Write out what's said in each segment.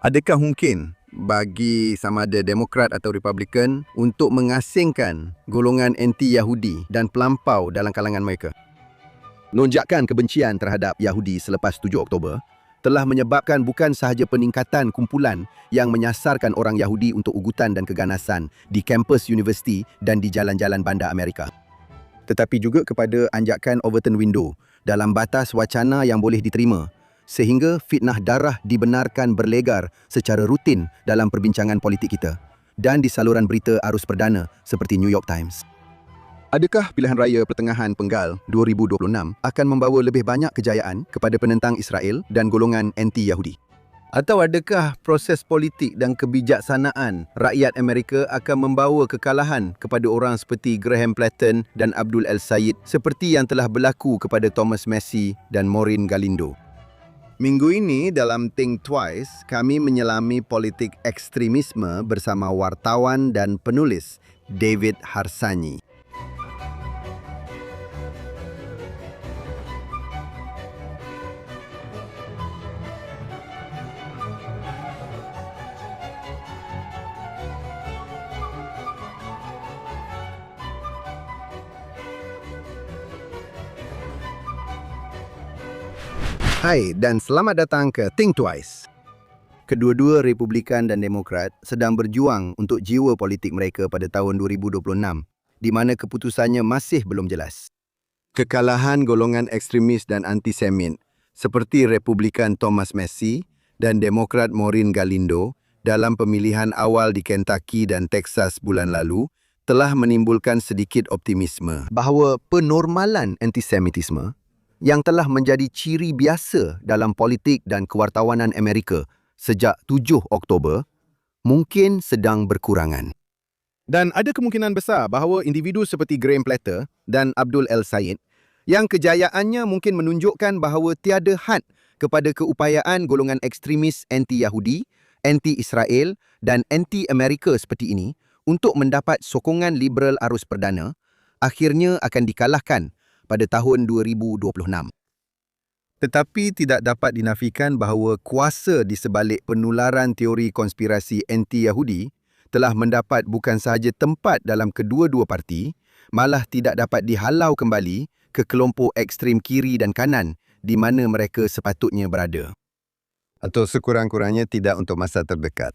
Adakah mungkin bagi sama ada Demokrat atau Republikan untuk mengasingkan golongan anti-Yahudi dan pelampau dalam kalangan mereka? Lonjakan kebencian terhadap Yahudi selepas 7 Oktober telah menyebabkan bukan sahaja peningkatan kumpulan yang menyasarkan orang Yahudi untuk ugutan dan keganasan di kampus universiti dan di jalan-jalan bandar Amerika, tetapi juga kepada anjakan Overton window dalam batas wacana yang boleh diterima, sehingga fitnah darah dibenarkan berlegar secara rutin dalam perbincangan politik kita dan di saluran berita arus perdana seperti New York Times. Adakah pilihan raya pertengahan Penggal 2026 akan membawa lebih banyak kejayaan kepada penentang Israel dan golongan anti-Yahudi? Atau adakah proses politik dan kebijaksanaan rakyat Amerika akan membawa kekalahan kepada orang seperti Graham Platten dan Abdul El-Sayed seperti yang telah berlaku kepada Thomas Massie dan Maureen Galindo? Minggu ini dalam Think Twice, kami menyelami politik ekstremisme bersama wartawan dan penulis David Harsanyi. Hai dan selamat datang ke Think Twice. Kedua-dua Republikan dan Demokrat sedang berjuang untuk jiwa politik mereka pada tahun 2026, di mana keputusannya masih belum jelas. Kekalahan golongan ekstremis dan antisemit seperti Republikan Thomas Massie dan Demokrat Maureen Galindo dalam pemilihan awal di Kentucky dan Texas bulan lalu telah menimbulkan sedikit optimisme bahawa penormalan antisemitisme yang telah menjadi ciri biasa dalam politik dan kewartawanan Amerika sejak 7 Oktober mungkin sedang berkurangan. Dan ada kemungkinan besar bahawa individu seperti Graham Platter dan Abdul El-Sayed yang kejayaannya mungkin menunjukkan bahawa tiada had kepada keupayaan golongan ekstremis anti-Yahudi, anti-Israel dan anti-Amerika seperti ini untuk mendapat sokongan liberal arus perdana, akhirnya akan dikalahkan pada tahun 2026. Tetapi tidak dapat dinafikan bahawa kuasa di sebalik penularan teori konspirasi anti-Yahudi telah mendapat bukan sahaja tempat dalam kedua-dua parti, malah tidak dapat dihalau kembali ke kelompok ekstrem kiri dan kanan di mana mereka sepatutnya berada. Atau sekurang-kurangnya tidak untuk masa terdekat.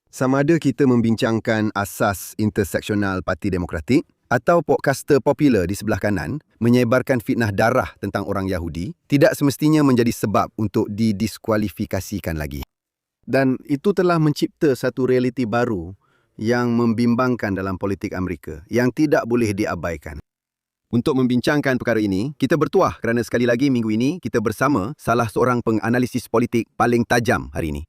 Sama ada kita membincangkan asas interseksional Parti Demokratik atau podcaster popular di sebelah kanan menyebarkan fitnah darah tentang orang Yahudi tidak semestinya menjadi sebab untuk didiskualifikasikan lagi. Dan itu telah mencipta satu realiti baru yang membimbangkan dalam politik Amerika yang tidak boleh diabaikan. Untuk membincangkan perkara ini, kita bertuah kerana sekali lagi minggu ini kita bersama salah seorang penganalisis politik paling tajam hari ini.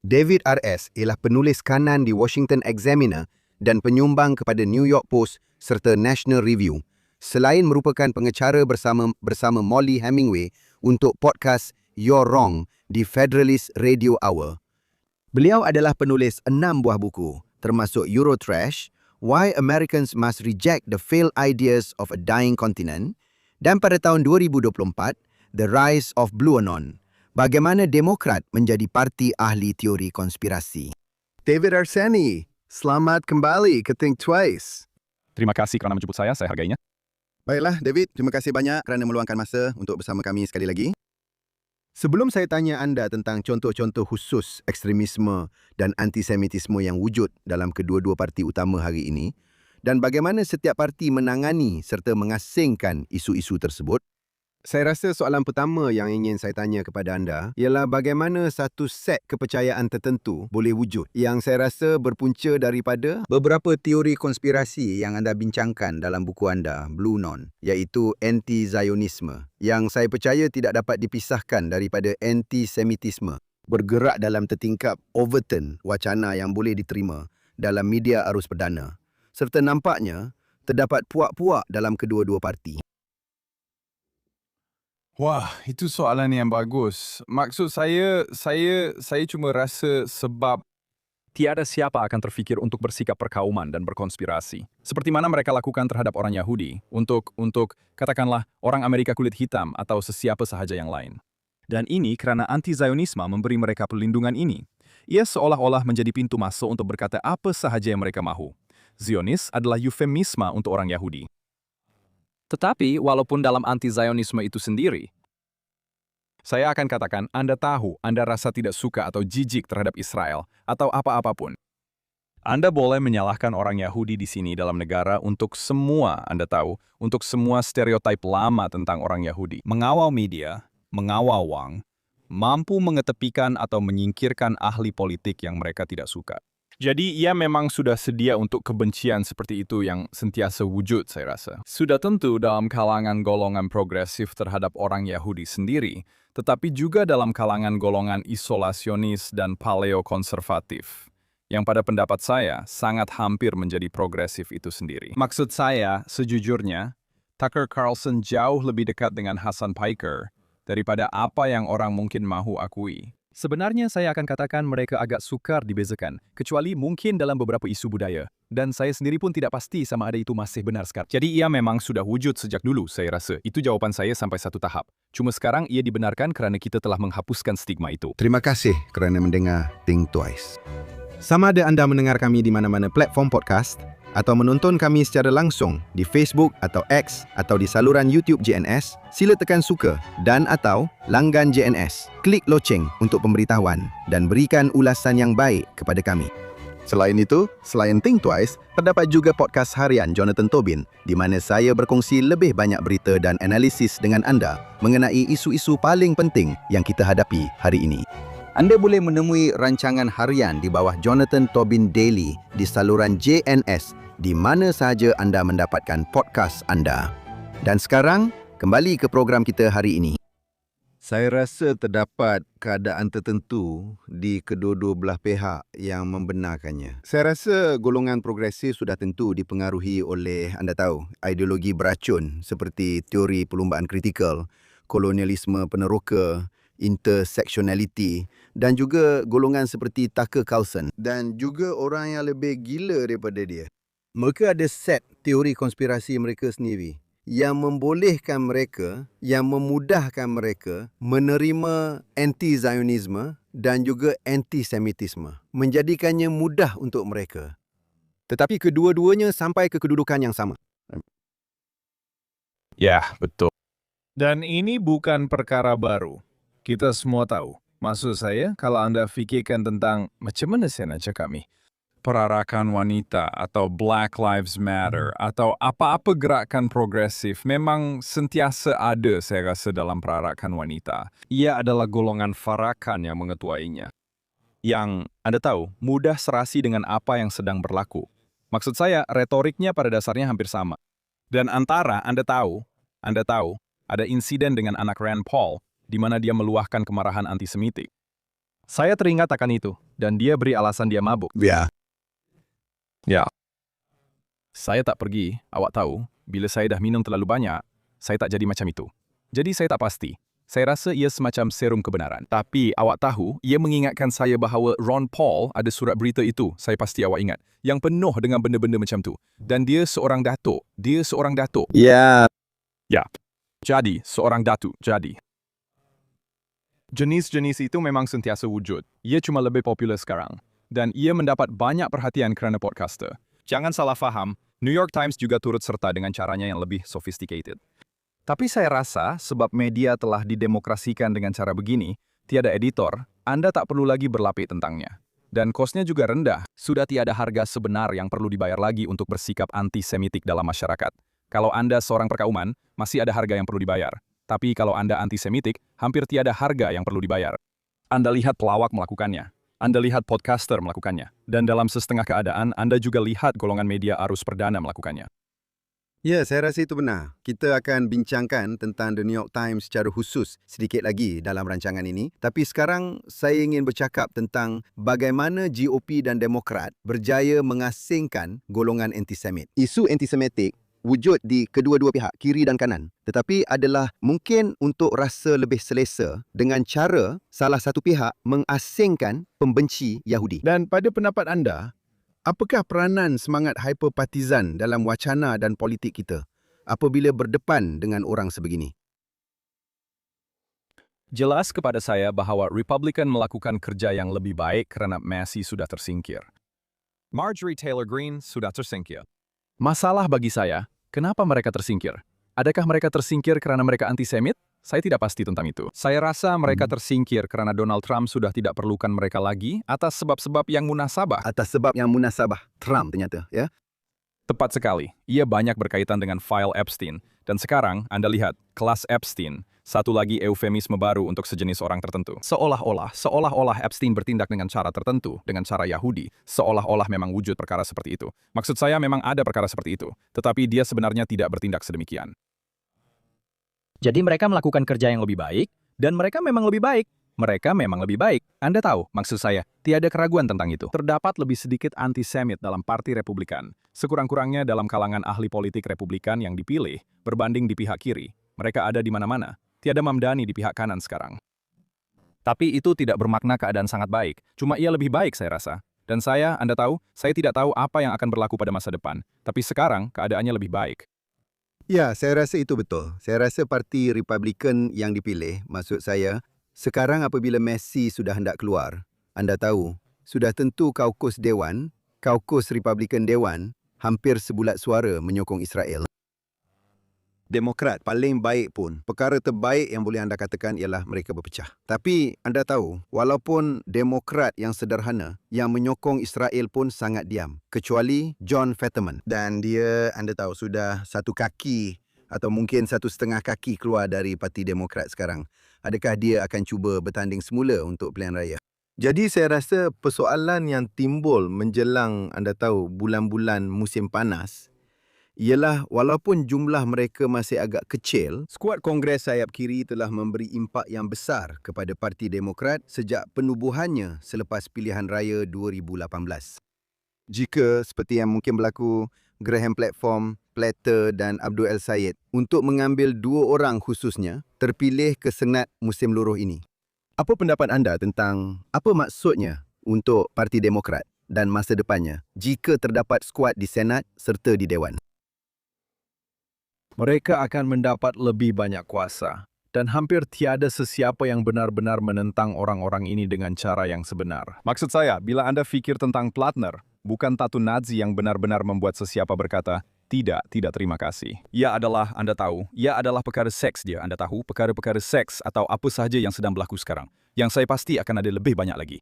David R.S. ialah penulis kanan di Washington Examiner dan penyumbang kepada New York Post serta National Review, selain merupakan pengecara bersama Molly Hemingway untuk podcast You're Wrong di Federalist Radio Hour. Beliau adalah penulis 6 buah buku, termasuk Eurotrash, Why Americans Must Reject the Failed Ideas of a Dying Continent, dan pada tahun 2024, The Rise of Blue Anon, bagaimana Demokrat menjadi parti ahli teori konspirasi. David Harsanyi, selamat kembali ke Think Twice. Terima kasih kerana menjemput saya hargainya. Baiklah, David, terima kasih banyak kerana meluangkan masa untuk bersama kami sekali lagi. Sebelum saya tanya anda tentang contoh-contoh khusus ekstremisme dan antisemitisme yang wujud dalam kedua-dua parti utama hari ini, dan bagaimana setiap parti menangani serta mengasingkan isu-isu tersebut, saya rasa soalan pertama yang ingin saya tanya kepada anda ialah bagaimana satu set kepercayaan tertentu boleh wujud yang saya rasa berpunca daripada beberapa teori konspirasi yang anda bincangkan dalam buku anda, Blue Anon, iaitu anti-Zionisme, yang saya percaya tidak dapat dipisahkan daripada antisemitisme, bergerak dalam tertingkap Overton wacana yang boleh diterima dalam media arus perdana, serta nampaknya terdapat puak-puak dalam kedua-dua parti. Wah, itu soalan yang bagus. Maksud saya cuma rasa sebab tiada siapa akan terfikir untuk bersikap perkauman dan berkonspirasi. Seperti mana mereka lakukan terhadap orang Yahudi, untuk katakanlah orang Amerika kulit hitam atau sesiapa sahaja yang lain. Dan ini kerana anti-Zionisme memberi mereka perlindungan ini. Ia seolah-olah menjadi pintu masuk untuk berkata apa sahaja yang mereka mahu. Zionis adalah eufemisme untuk orang Yahudi. Tetapi, walaupun dalam anti-Zionisme itu sendiri, saya akan katakan, Anda tahu, Anda rasa tidak suka atau jijik terhadap Israel, atau apa-apapun. Anda boleh menyalahkan orang Yahudi di sini dalam negara untuk semua, Anda tahu, untuk semua stereotip lama tentang orang Yahudi. Mengawal media, mengawal uang, mampu mengetepikan atau menyingkirkan ahli politik yang mereka tidak suka. Jadi ia memang sudah sedia untuk kebencian seperti itu yang sentiasa wujud, saya rasa. Sudah tentu dalam kalangan golongan progresif terhadap orang Yahudi sendiri, tetapi juga dalam kalangan golongan isolasionis dan paleokonservatif, yang pada pendapat saya sangat hampir menjadi progresif itu sendiri. Maksud saya, sejujurnya, Tucker Carlson jauh lebih dekat dengan Hasan Piker daripada apa yang orang mungkin mahu akui. Sebenarnya saya akan katakan mereka agak sukar dibezakan, kecuali mungkin dalam beberapa isu budaya. Dan saya sendiri pun tidak pasti sama ada itu masih benar sekarang. Jadi ia memang sudah wujud sejak dulu, saya rasa. Itu jawaban saya sampai satu tahap. Cuma sekarang ia dibenarkan kerana kita telah menghapuskan stigma itu. Terima kasih kerana mendengar Think Twice. Sama ada anda mendengar kami di mana-mana platform podcast atau menonton kami secara langsung di Facebook atau X atau di saluran YouTube JNS, sila tekan suka dan atau langgan JNS. Klik loceng untuk pemberitahuan dan berikan ulasan yang baik kepada kami. Selain itu, selain Think Twice, terdapat juga podcast harian Jonathan Tobin di mana saya berkongsi lebih banyak berita dan analisis dengan anda mengenai isu-isu paling penting yang kita hadapi hari ini. Anda boleh menemui rancangan harian di bawah Jonathan Tobin Daily di saluran JNS di mana sahaja anda mendapatkan podcast anda. Dan sekarang, kembali ke program kita hari ini. Saya rasa terdapat keadaan tertentu di kedua-dua belah pihak yang membenarkannya. Saya rasa golongan progresif sudah tentu dipengaruhi oleh, anda tahu, ideologi beracun seperti teori perlumbaan kritikal, kolonialisme peneroka, intersectionality dan juga golongan seperti Tucker Carlson dan juga orang yang lebih gila daripada dia. Mereka ada set teori konspirasi mereka sendiri yang membolehkan mereka, yang memudahkan mereka menerima anti-Zionisme dan juga anti-Semitisme. Menjadikannya mudah untuk mereka. Tetapi kedua-duanya sampai ke kedudukan yang sama. Ya, betul. Dan ini bukan perkara baru. Kita semua tahu. Maksud saya, kalau Anda fikirkan tentang macam mana saya nak cakap ni, perarakan wanita atau Black Lives Matter atau apa-apa gerakan progresif memang sentiasa ada saya rasa dalam perarakan wanita. Ia adalah golongan farakan yang mengetuainya. Yang, Anda tahu, mudah serasi dengan apa yang sedang berlaku. Maksud saya, retoriknya pada dasarnya hampir sama. Dan antara, Anda tahu, ada insiden dengan anak Rand Paul, di mana dia meluahkan kemarahan antisemitik. Saya teringat akan itu, dan dia beri alasan dia mabuk. Ya. Ya. Saya tak pergi, awak tahu, bila saya dah minum terlalu banyak, saya tak jadi macam itu. Jadi saya tak pasti. Saya rasa ia semacam serum kebenaran. Tapi awak tahu, ia mengingatkan saya bahawa Ron Paul ada surat berita itu, saya pasti awak ingat, yang penuh dengan benda-benda macam tu. Dan dia seorang datuk. Ya. Ya. Jadi, seorang datuk, jadi. Jenis-jenis itu memang sentiasa wujud. Ia cuma lebih popular sekarang. Dan ia mendapat banyak perhatian kerana podcaster. Jangan salah faham, New York Times juga turut serta dengan caranya yang lebih sophisticated. Tapi saya rasa sebab media telah didemokrasikan dengan cara begini, tiada editor, Anda tak perlu lagi berlapik tentangnya. Dan kosnya juga rendah. Sudah tiada harga sebenar yang perlu dibayar lagi untuk bersikap antisemitik dalam masyarakat. Kalau Anda seorang perkauman, masih ada harga yang perlu dibayar. Tapi kalau Anda antisemitik, hampir tiada harga yang perlu dibayar. Anda lihat pelawak melakukannya. Anda lihat podcaster melakukannya. Dan dalam setengah keadaan, Anda juga lihat golongan media arus perdana melakukannya. Ya, saya rasa itu benar. Kita akan bincangkan tentang The New York Times secara khusus sedikit lagi dalam rancangan ini. Tapi sekarang saya ingin bercakap tentang bagaimana GOP dan Demokrat berjaya mengasingkan golongan antisemit. Isu antisemitik wujud di kedua-dua pihak, kiri dan kanan. Tetapi adalah mungkin untuk rasa lebih selesa dengan cara salah satu pihak mengasingkan pembenci Yahudi. Dan pada pendapat anda, apakah peranan semangat hyperpartisan dalam wacana dan politik kita apabila berdepan dengan orang sebegini? Jelas kepada saya bahwa Republikan melakukan kerja yang lebih baik karena Massey sudah tersingkir. Marjorie Taylor Greene sudah tersingkir. Masalah bagi saya, kenapa mereka tersingkir? Adakah mereka tersingkir karena mereka antisemit? Saya tidak pasti tentang itu. Saya rasa mereka tersingkir karena Donald Trump sudah tidak perlukan mereka lagi atas sebab-sebab yang munasabah. Atas sebab yang munasabah, Trump ternyata, ya. Tepat sekali. Ia banyak berkaitan dengan file Epstein. Dan sekarang, Anda lihat, kelas Epstein. Satu lagi eufemisme baru untuk sejenis orang tertentu. Seolah-olah Epstein bertindak dengan cara tertentu, dengan cara Yahudi. Seolah-olah memang wujud perkara seperti itu. Maksud saya memang ada perkara seperti itu. Tetapi dia sebenarnya tidak bertindak sedemikian. Jadi mereka melakukan kerja yang lebih baik, dan mereka memang lebih baik. Mereka memang lebih baik. Anda tahu, maksud saya, tiada keraguan tentang itu. Terdapat lebih sedikit antisemit dalam Parti Republikan, sekurang-kurangnya dalam kalangan ahli politik Republikan yang dipilih, berbanding di pihak kiri. Mereka ada di mana-mana. Tiada Mamdani di pihak kanan sekarang. Tapi itu tidak bermakna keadaan sangat baik. Cuma ia lebih baik, saya rasa. Dan saya, Anda tahu, saya tidak tahu apa yang akan berlaku pada masa depan. Tapi sekarang, keadaannya lebih baik. Ya, saya rasa itu betul. Saya rasa Parti Republikan yang dipilih, maksud saya, sekarang apabila Massey sudah hendak keluar, anda tahu, sudah tentu kaukus Dewan, kaukus Republikan Dewan, hampir sebulat suara menyokong Israel. Demokrat paling baik pun, perkara terbaik yang boleh anda katakan ialah mereka berpecah. Tapi anda tahu, walaupun Demokrat yang sederhana, yang menyokong Israel pun sangat diam. Kecuali John Fetterman. Dan dia, anda tahu, sudah satu kaki atau mungkin 1,5 kaki keluar dari Parti Demokrat sekarang. Adakah dia akan cuba bertanding semula untuk pilihan raya? Jadi saya rasa persoalan yang timbul menjelang anda tahu bulan-bulan musim panas ialah walaupun jumlah mereka masih agak kecil, skuad Kongres sayap kiri telah memberi impak yang besar kepada Parti Demokrat sejak penubuhannya selepas pilihan raya 2018. Jika seperti yang mungkin berlaku, Graham Platform, Platter dan Abdul El Sayed untuk mengambil 2 orang khususnya terpilih ke Senat musim luruh ini. Apa pendapat anda tentang apa maksudnya untuk Parti Demokrat dan masa depannya jika terdapat skuad di Senat serta di Dewan? Mereka akan mendapat lebih banyak kuasa. Dan hampir tiada sesiapa yang benar-benar menentang orang-orang ini dengan cara yang sebenar. Maksud saya, bila Anda fikir tentang Plattner, bukan tatu Nazi yang benar-benar membuat sesiapa berkata, tidak terima kasih. Ia adalah, Anda tahu, ia adalah perkara seks dia, Anda tahu, perkara-perkara seks atau apa sahaja yang sedang berlaku sekarang. Yang saya pasti akan ada lebih banyak lagi.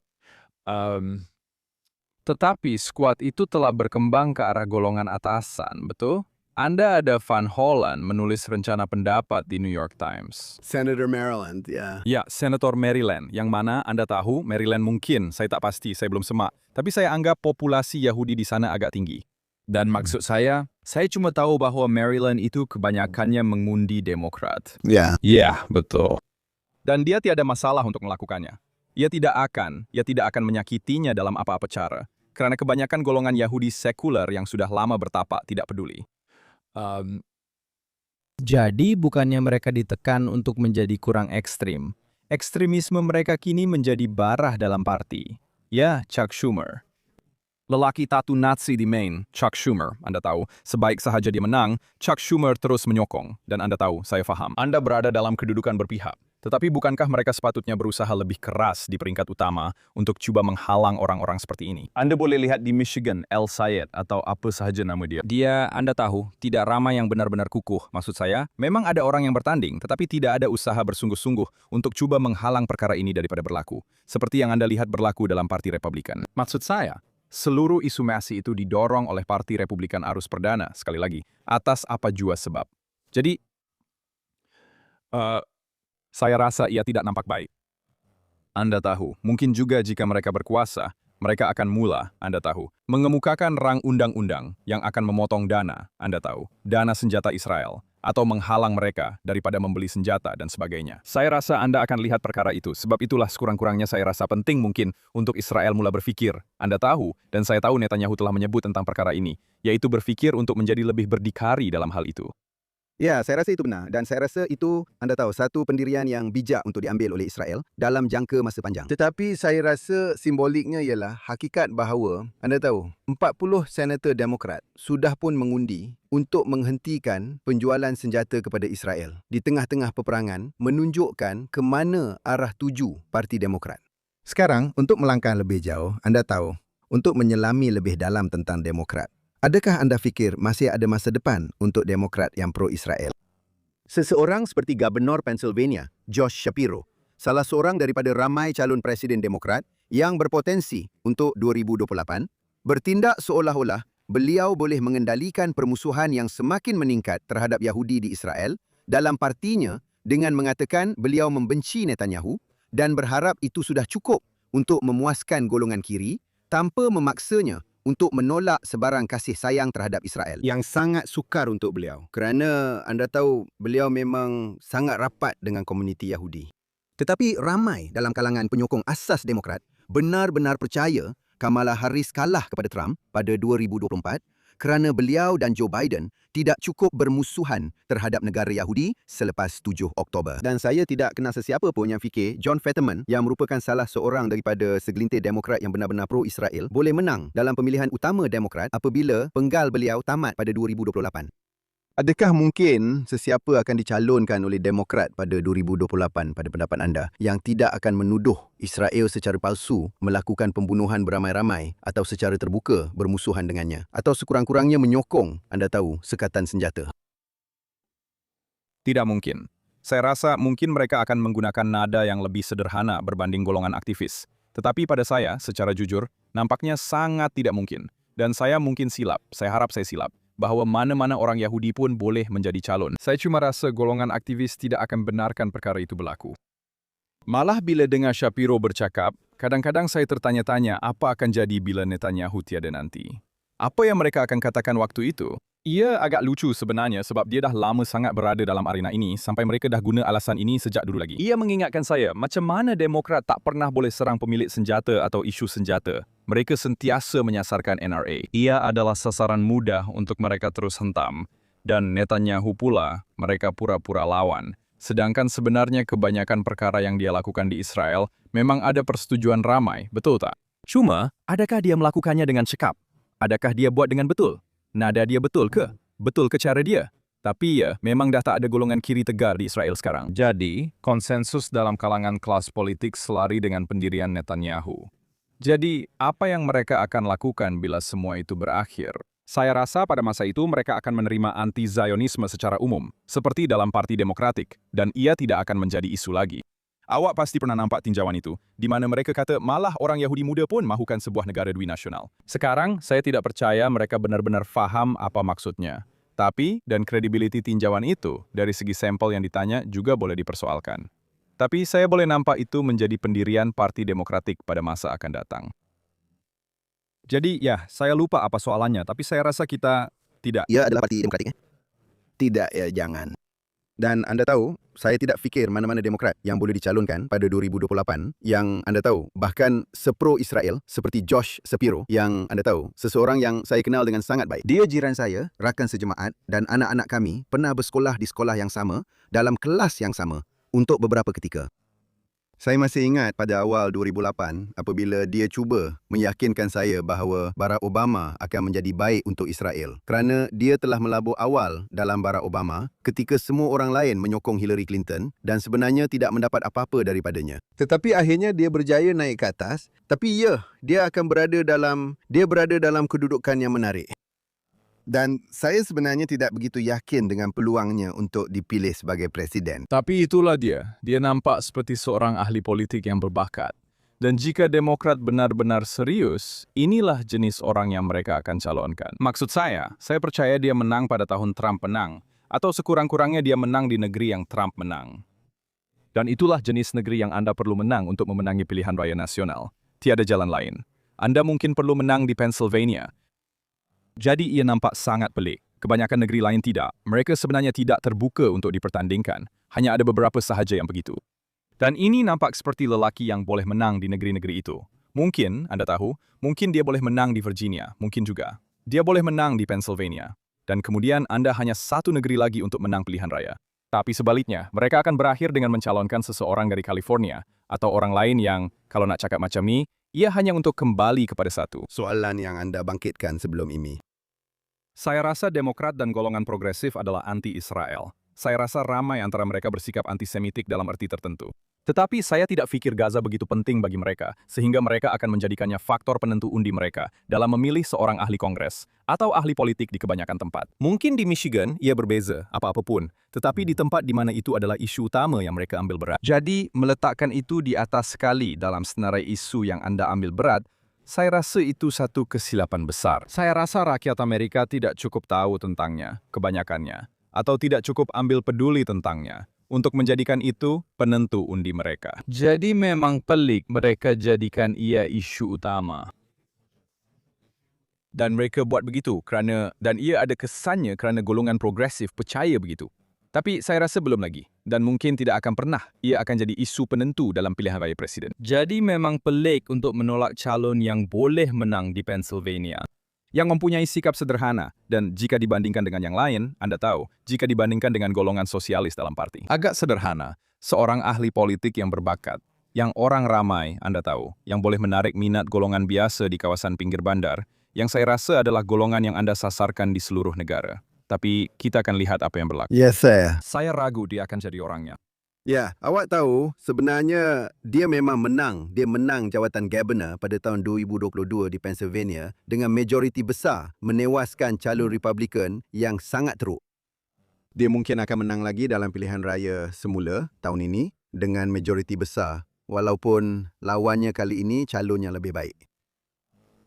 Tetapi skuad itu telah berkembang ke arah golongan atasan, betul? Anda ada Van Hollen menulis rencana pendapat di New York Times. Senator Maryland, ya. Ya, Senator Maryland, yang mana Anda tahu, Maryland mungkin, saya tak pasti, saya belum semak. Tapi saya anggap populasi Yahudi di sana agak tinggi. Dan maksud saya cuma tahu bahwa Maryland itu kebanyakannya mengundi Demokrat. Ya. Ya, betul. Dan dia tiada masalah untuk melakukannya. Ia tidak akan menyakitinya dalam apa-apa cara. Karena kebanyakan golongan Yahudi sekuler yang sudah lama bertapak tidak peduli. Jadi bukannya mereka ditekan untuk menjadi kurang ekstrim. Ekstremisme mereka kini menjadi barah dalam parti. Ya, Chuck Schumer. Lelaki tatu Nazi di Maine, Chuck Schumer, Anda tahu, sebaik sahaja dia menang, Chuck Schumer terus menyokong. Dan Anda tahu, saya faham. Anda berada dalam kedudukan berpihak. Tetapi bukankah mereka sepatutnya berusaha lebih keras di peringkat utama untuk coba menghalang orang-orang seperti ini? Anda boleh lihat di Michigan, El Sayed, atau apa sahaja nama dia. Dia, Anda tahu, tidak ramai yang benar-benar kukuh. Maksud saya, memang ada orang yang bertanding, tetapi tidak ada usaha bersungguh-sungguh untuk coba menghalang perkara ini daripada berlaku. Seperti yang Anda lihat berlaku dalam Parti Republikan. Maksud saya, seluruh isu Massey itu didorong oleh Parti Republikan arus perdana, sekali lagi, atas apa jua sebab. Jadi, saya rasa ia tidak nampak baik. Anda tahu, mungkin juga jika mereka berkuasa, mereka akan mula, Anda tahu, mengemukakan rang undang-undang yang akan memotong dana, Anda tahu, dana senjata Israel, atau menghalang mereka daripada membeli senjata dan sebagainya. Saya rasa Anda akan lihat perkara itu, sebab itulah sekurang-kurangnya saya rasa penting mungkin untuk Israel mula berfikir. Anda tahu, dan saya tahu Netanyahu telah menyebut tentang perkara ini, yaitu berfikir untuk menjadi lebih berdikari dalam hal itu. Ya, saya rasa itu benar dan saya rasa itu anda tahu satu pendirian yang bijak untuk diambil oleh Israel dalam jangka masa panjang. Tetapi saya rasa simboliknya ialah hakikat bahawa anda tahu 40 senator Demokrat sudah pun mengundi untuk menghentikan penjualan senjata kepada Israel di tengah-tengah peperangan menunjukkan ke mana arah tuju Parti Demokrat. Sekarang untuk melangkah lebih jauh, anda tahu, untuk menyelami lebih dalam tentang Demokrat. Adakah anda fikir masih ada masa depan untuk Demokrat yang pro-Israel? Seseorang seperti Gubernur Pennsylvania, Josh Shapiro, salah seorang daripada ramai calon Presiden Demokrat yang berpotensi untuk 2028, bertindak seolah-olah beliau boleh mengendalikan permusuhan yang semakin meningkat terhadap Yahudi di Israel dalam partinya dengan mengatakan beliau membenci Netanyahu dan berharap itu sudah cukup untuk memuaskan golongan kiri tanpa memaksanya untuk menolak sebarang kasih sayang terhadap Israel yang sangat sukar untuk beliau kerana anda tahu beliau memang sangat rapat dengan komuniti Yahudi. Tetapi ramai dalam kalangan penyokong asas Demokrat benar-benar percaya Kamala Harris kalah kepada Trump pada 2024 kerana beliau dan Joe Biden tidak cukup bermusuhan terhadap negara Yahudi selepas 7 Oktober. Dan saya tidak kenal sesiapa pun yang fikir John Fetterman yang merupakan salah seorang daripada segelintir Demokrat yang benar-benar pro-Israel boleh menang dalam pemilihan utama Demokrat apabila penggal beliau tamat pada 2028. Adakah mungkin sesiapa akan dicalonkan oleh Demokrat pada 2028 pada pendapat anda yang tidak akan menuduh Israel secara palsu melakukan pembunuhan beramai-ramai atau secara terbuka bermusuhan dengannya atau sekurang-kurangnya menyokong anda tahu sekatan senjata? Tidak mungkin. Saya rasa mungkin mereka akan menggunakan nada yang lebih sederhana berbanding golongan aktivis. Tetapi pada saya, secara jujur, nampaknya sangat tidak mungkin. Dan saya mungkin silap, saya harap saya silap, bahwa mana-mana orang Yahudi pun boleh menjadi calon. Saya cuma rasa golongan aktivis tidak akan benarkan perkara itu berlaku. Malah bila dengar Shapiro bercakap, kadang-kadang saya tertanya-tanya apa akan jadi bila Netanyahu tiada nanti. Apa yang mereka akan katakan waktu itu? Ia agak lucu sebenarnya sebab dia dah lama sangat berada dalam arena ini sampai mereka dah guna alasan ini sejak dulu lagi. Ia mengingatkan saya macam mana Demokrat tak pernah boleh serang pemilik senjata atau isu senjata. Mereka sentiasa menyasarkan NRA. Ia adalah sasaran mudah untuk mereka terus hentam. Dan Netanyahu pula, mereka pura-pura lawan. Sedangkan sebenarnya kebanyakan perkara yang dia lakukan di Israel memang ada persetujuan ramai, betul tak? Cuma, adakah dia melakukannya dengan cekap? Adakah dia buat dengan betul? Nada dia betul ke? Betul ke cara dia? Tapi ya, memang dah tak ada golongan kiri tegar di Israel sekarang. Jadi, konsensus dalam kalangan kelas politik selari dengan pendirian Netanyahu. Jadi, apa yang mereka akan lakukan bila semua itu berakhir? Saya rasa pada masa itu mereka akan menerima anti-Zionisme secara umum, seperti dalam Parti Demokratik, dan ia tidak akan menjadi isu lagi. Awak pasti pernah nampak tinjauan itu, di mana mereka kata malah orang Yahudi muda pun mahukan sebuah negara dui nasional. Sekarang, saya tidak percaya mereka benar-benar faham apa maksudnya. Tapi, dan kredibiliti tinjauan itu, dari segi sampel yang ditanya juga boleh dipersoalkan. Tapi saya boleh nampak itu menjadi pendirian Parti Demokratik pada masa akan datang. Jadi, ya, saya lupa apa soalannya, tapi saya rasa kita tidak. Ia adalah Parti Demokratik, Tidak, ya jangan. Dan anda tahu, saya tidak fikir mana-mana Demokrat yang boleh dicalonkan pada 2028 yang anda tahu, bahkan sepro-Israel seperti Josh Shapiro yang anda tahu, seseorang yang saya kenal dengan sangat baik. Dia jiran saya, rakan sejemaat dan anak-anak kami pernah bersekolah di sekolah yang sama, dalam kelas yang sama untuk beberapa ketika. Saya masih ingat pada awal 2008 apabila dia cuba meyakinkan saya bahawa Barack Obama akan menjadi baik untuk Israel kerana dia telah melabur awal dalam Barack Obama ketika semua orang lain menyokong Hillary Clinton dan sebenarnya tidak mendapat apa-apa daripadanya. Tetapi akhirnya dia berjaya naik ke atas, tapi ya, dia berada dalam kedudukan yang menarik. Dan saya sebenarnya tidak begitu yakin dengan peluangnya untuk dipilih sebagai presiden. Tapi itulah dia. Dia nampak seperti seorang ahli politik yang berbakat. Dan jika Demokrat benar-benar serius, inilah jenis orang yang mereka akan calonkan. Maksud saya percaya dia menang pada tahun Trump menang. Atau sekurang-kurangnya dia menang di negeri yang Trump menang. Dan itulah jenis negeri yang Anda perlu menang untuk memenangi pilihan raya nasional. Tiada jalan lain. Anda mungkin perlu menang di Pennsylvania. Jadi ia nampak sangat pelik. Kebanyakan negeri lain tidak. Mereka sebenarnya tidak terbuka untuk dipertandingkan. Hanya ada beberapa sahaja yang begitu. Dan ini nampak seperti lelaki yang boleh menang di negeri-negeri itu. Mungkin, Anda tahu, mungkin dia boleh menang di Virginia. Mungkin juga. Dia boleh menang di Pennsylvania. dan kemudian Anda hanya satu negeri lagi untuk menang pilihan raya. Tapi sebaliknya, mereka akan berakhir dengan mencalonkan seseorang dari California atau orang lain yang, kalau nak cakap macam ni, ia hanya untuk kembali kepada satu. Soalan yang anda bangkitkan sebelum ini. Saya rasa Demokrat dan golongan progresif adalah anti-Israel. Saya rasa ramai antara mereka bersikap antisemitik dalam arti tertentu. Tetapi saya tidak pikir Gaza begitu penting bagi mereka, sehingga mereka akan menjadikannya faktor penentu undi mereka dalam memilih seorang ahli Kongres atau ahli politik di kebanyakan tempat. Mungkin di Michigan ia berbeza, apa-apapun, tetapi di tempat di mana itu adalah isu utama yang mereka ambil berat. Jadi, meletakkan itu di atas sekali dalam senarai isu yang Anda ambil berat, saya rasa itu satu kesilapan besar. Saya rasa rakyat Amerika tidak cukup tahu tentangnya, kebanyakannya, atau tidak cukup ambil peduli tentangnya, untuk menjadikan itu penentu undi mereka. Jadi memang pelik mereka jadikan ia isu utama. Dan mereka buat begitu dan ia ada kesannya kerana golongan progresif percaya begitu. Tapi saya rasa belum lagi, dan mungkin tidak akan pernah ia akan jadi isu penentu dalam pilihan raya presiden. Jadi memang pelik untuk menolak calon yang boleh menang di Pennsylvania, yang mempunyai sikap sederhana, dan jika dibandingkan dengan yang lain, Anda tahu, jika dibandingkan dengan golongan sosialis dalam parti. Agak sederhana, seorang ahli politik yang berbakat, yang orang ramai, Anda tahu, yang boleh menarik minat golongan biasa di kawasan pinggir bandar, yang saya rasa adalah golongan yang Anda sasarkan di seluruh negara. Tapi kita akan lihat apa yang berlaku. Yes, sir. Saya ragu dia akan jadi orangnya. Ya, awak tahu sebenarnya dia memang menang. Dia menang jawatan Governor pada tahun 2022 di Pennsylvania dengan majoriti besar menewaskan calon Republican yang sangat teruk. Dia mungkin akan menang lagi dalam pilihan raya semula tahun ini dengan majoriti besar walaupun lawannya kali ini calon yang lebih baik.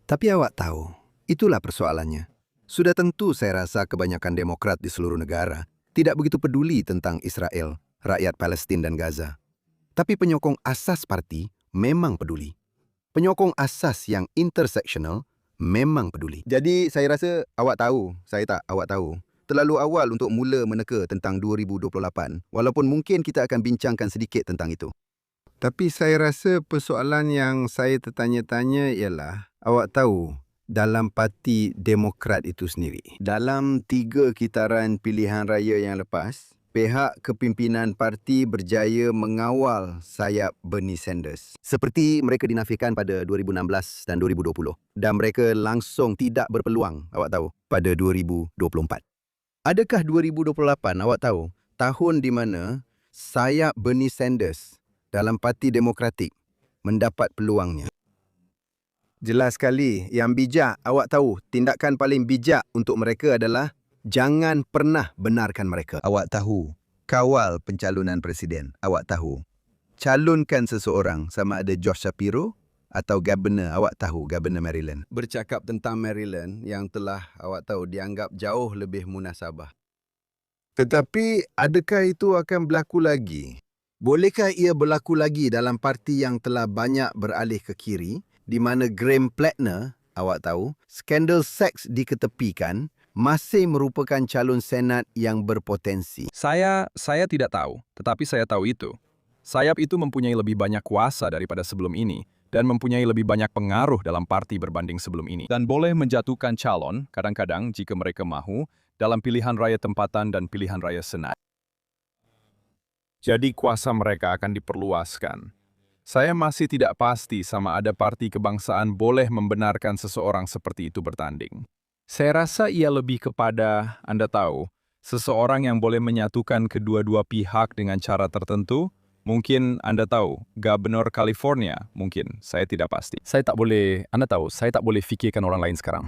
Tapi awak tahu, itulah persoalannya. Sudah tentu saya rasa kebanyakan Demokrat di seluruh negara tidak begitu peduli tentang Israel, rakyat Palestin dan Gaza. Tapi penyokong asas parti memang peduli. Penyokong asas yang intersectional memang peduli. Jadi saya rasa awak tahu, awak tahu. Terlalu awal untuk mula meneka tentang 2028, walaupun mungkin kita akan bincangkan sedikit tentang itu. Tapi saya rasa persoalan yang saya tertanya-tanya ialah, awak tahu, dalam parti Demokrat itu sendiri, dalam 3 kitaran pilihan raya yang lepas, pihak kepimpinan parti berjaya mengawal sayap Bernie Sanders. Seperti mereka dinafikan pada 2016 dan 2020. Dan mereka langsung tidak berpeluang, awak tahu, pada 2024. Adakah 2028, awak tahu, tahun di mana sayap Bernie Sanders dalam Parti Demokratik mendapat peluangnya? Jelas sekali, yang bijak, awak tahu, tindakan paling bijak untuk mereka adalah jangan pernah benarkan mereka. Awak tahu, kawal pencalonan presiden. Awak tahu, calonkan seseorang sama ada Josh Shapiro atau Governor, awak tahu, Governor Maryland. Bercakap tentang Maryland yang telah, awak tahu, dianggap jauh lebih munasabah. Tetapi, adakah itu akan berlaku lagi? Bolehkah ia berlaku lagi dalam parti yang telah banyak beralih ke kiri, di mana Graham Plattner, awak tahu, skandal seks diketepikan, masih merupakan calon senat yang berpotensi? Saya tidak tahu, tetapi saya tahu itu. Sayap itu mempunyai lebih banyak kuasa daripada sebelum ini, dan mempunyai lebih banyak pengaruh dalam parti berbanding sebelum ini. Dan boleh menjatuhkan calon, kadang-kadang jika mereka mahu, dalam pilihan raya tempatan dan pilihan raya senat. Jadi kuasa mereka akan diperluaskan. Saya masih tidak pasti sama ada parti kebangsaan boleh membenarkan seseorang seperti itu bertanding. Saya rasa ia lebih kepada, Anda tahu, seseorang yang boleh menyatukan kedua-dua pihak dengan cara tertentu. Mungkin Anda tahu, Gubernur California, mungkin, saya tidak pasti. Anda tahu, saya tak boleh fikirkan orang lain sekarang.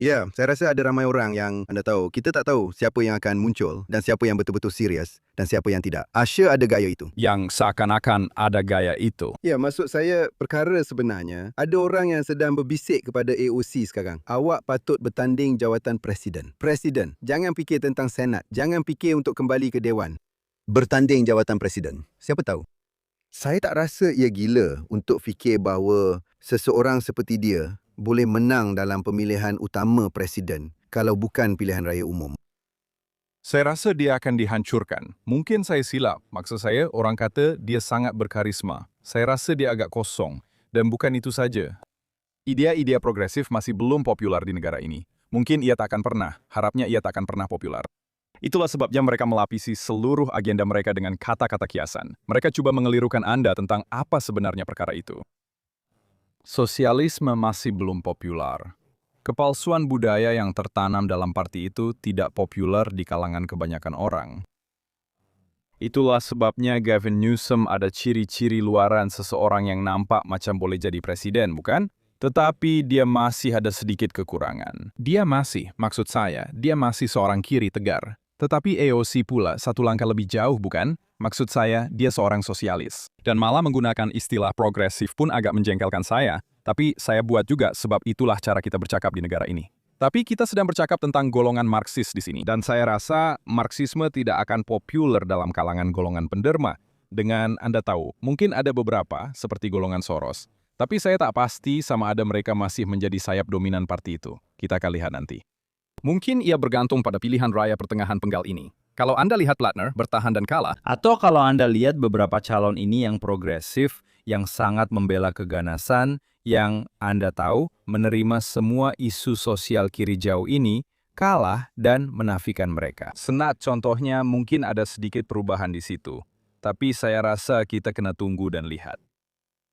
Ya, saya rasa ada ramai orang yang anda tahu, kita tak tahu siapa yang akan muncul dan siapa yang betul-betul serius dan siapa yang tidak. Asya ada gaya itu. Yang seakan-akan ada gaya itu. Ya, maksud saya perkara sebenarnya, ada orang yang sedang berbisik kepada AOC sekarang. Awak patut bertanding jawatan presiden. Presiden, jangan fikir tentang senat. Jangan fikir untuk kembali ke dewan. Bertanding jawatan presiden. Siapa tahu? Saya tak rasa ia gila untuk fikir bahawa seseorang seperti dia boleh menang dalam pemilihan utama presiden kalau bukan pilihan raya umum. Saya rasa dia akan dihancurkan. Mungkin saya silap. Maksud saya, orang kata dia sangat berkarisma. Saya rasa dia agak kosong. Dan bukan itu saja. Idea-idea progresif masih belum popular di negara ini. Mungkin ia tak akan pernah, harapnya ia tak akan pernah populer. Itulah sebabnya mereka melapisi seluruh agenda mereka dengan kata-kata kiasan. Mereka coba mengelirukan Anda tentang apa sebenarnya perkara itu. Sosialisme masih belum populer. Kepalsuan budaya yang tertanam dalam parti itu tidak populer di kalangan kebanyakan orang. Itulah sebabnya Gavin Newsom ada ciri-ciri luaran seseorang yang nampak macam boleh jadi presiden, bukan? Tetapi dia masih ada sedikit kekurangan. Maksud saya, dia masih seorang kiri tegar. Tetapi AOC pula satu langkah lebih jauh, bukan? Maksud saya, dia seorang sosialis. Dan malah menggunakan istilah progresif pun agak menjengkelkan saya. Tapi saya buat juga sebab itulah cara kita bercakap di negara ini. Tapi kita sedang bercakap tentang golongan Marxis di sini. Dan saya rasa Marxisme tidak akan populer dalam kalangan golongan penderma. Dengan Anda tahu, mungkin ada beberapa, seperti golongan Soros. Tapi saya tak pasti sama ada mereka masih menjadi sayap dominan parti itu. Kita akan lihat nanti. Mungkin ia bergantung pada pilihan raya pertengahan penggal ini. Kalau Anda lihat Plattner bertahan dan kalah, Atau kalau Anda lihat beberapa calon ini yang progresif, yang sangat membela keganasan, yang Anda tahu menerima semua isu sosial kiri jauh ini, kalah dan menafikan mereka. Senat contohnya mungkin ada sedikit perubahan di situ. Tapi saya rasa kita kena tunggu dan lihat.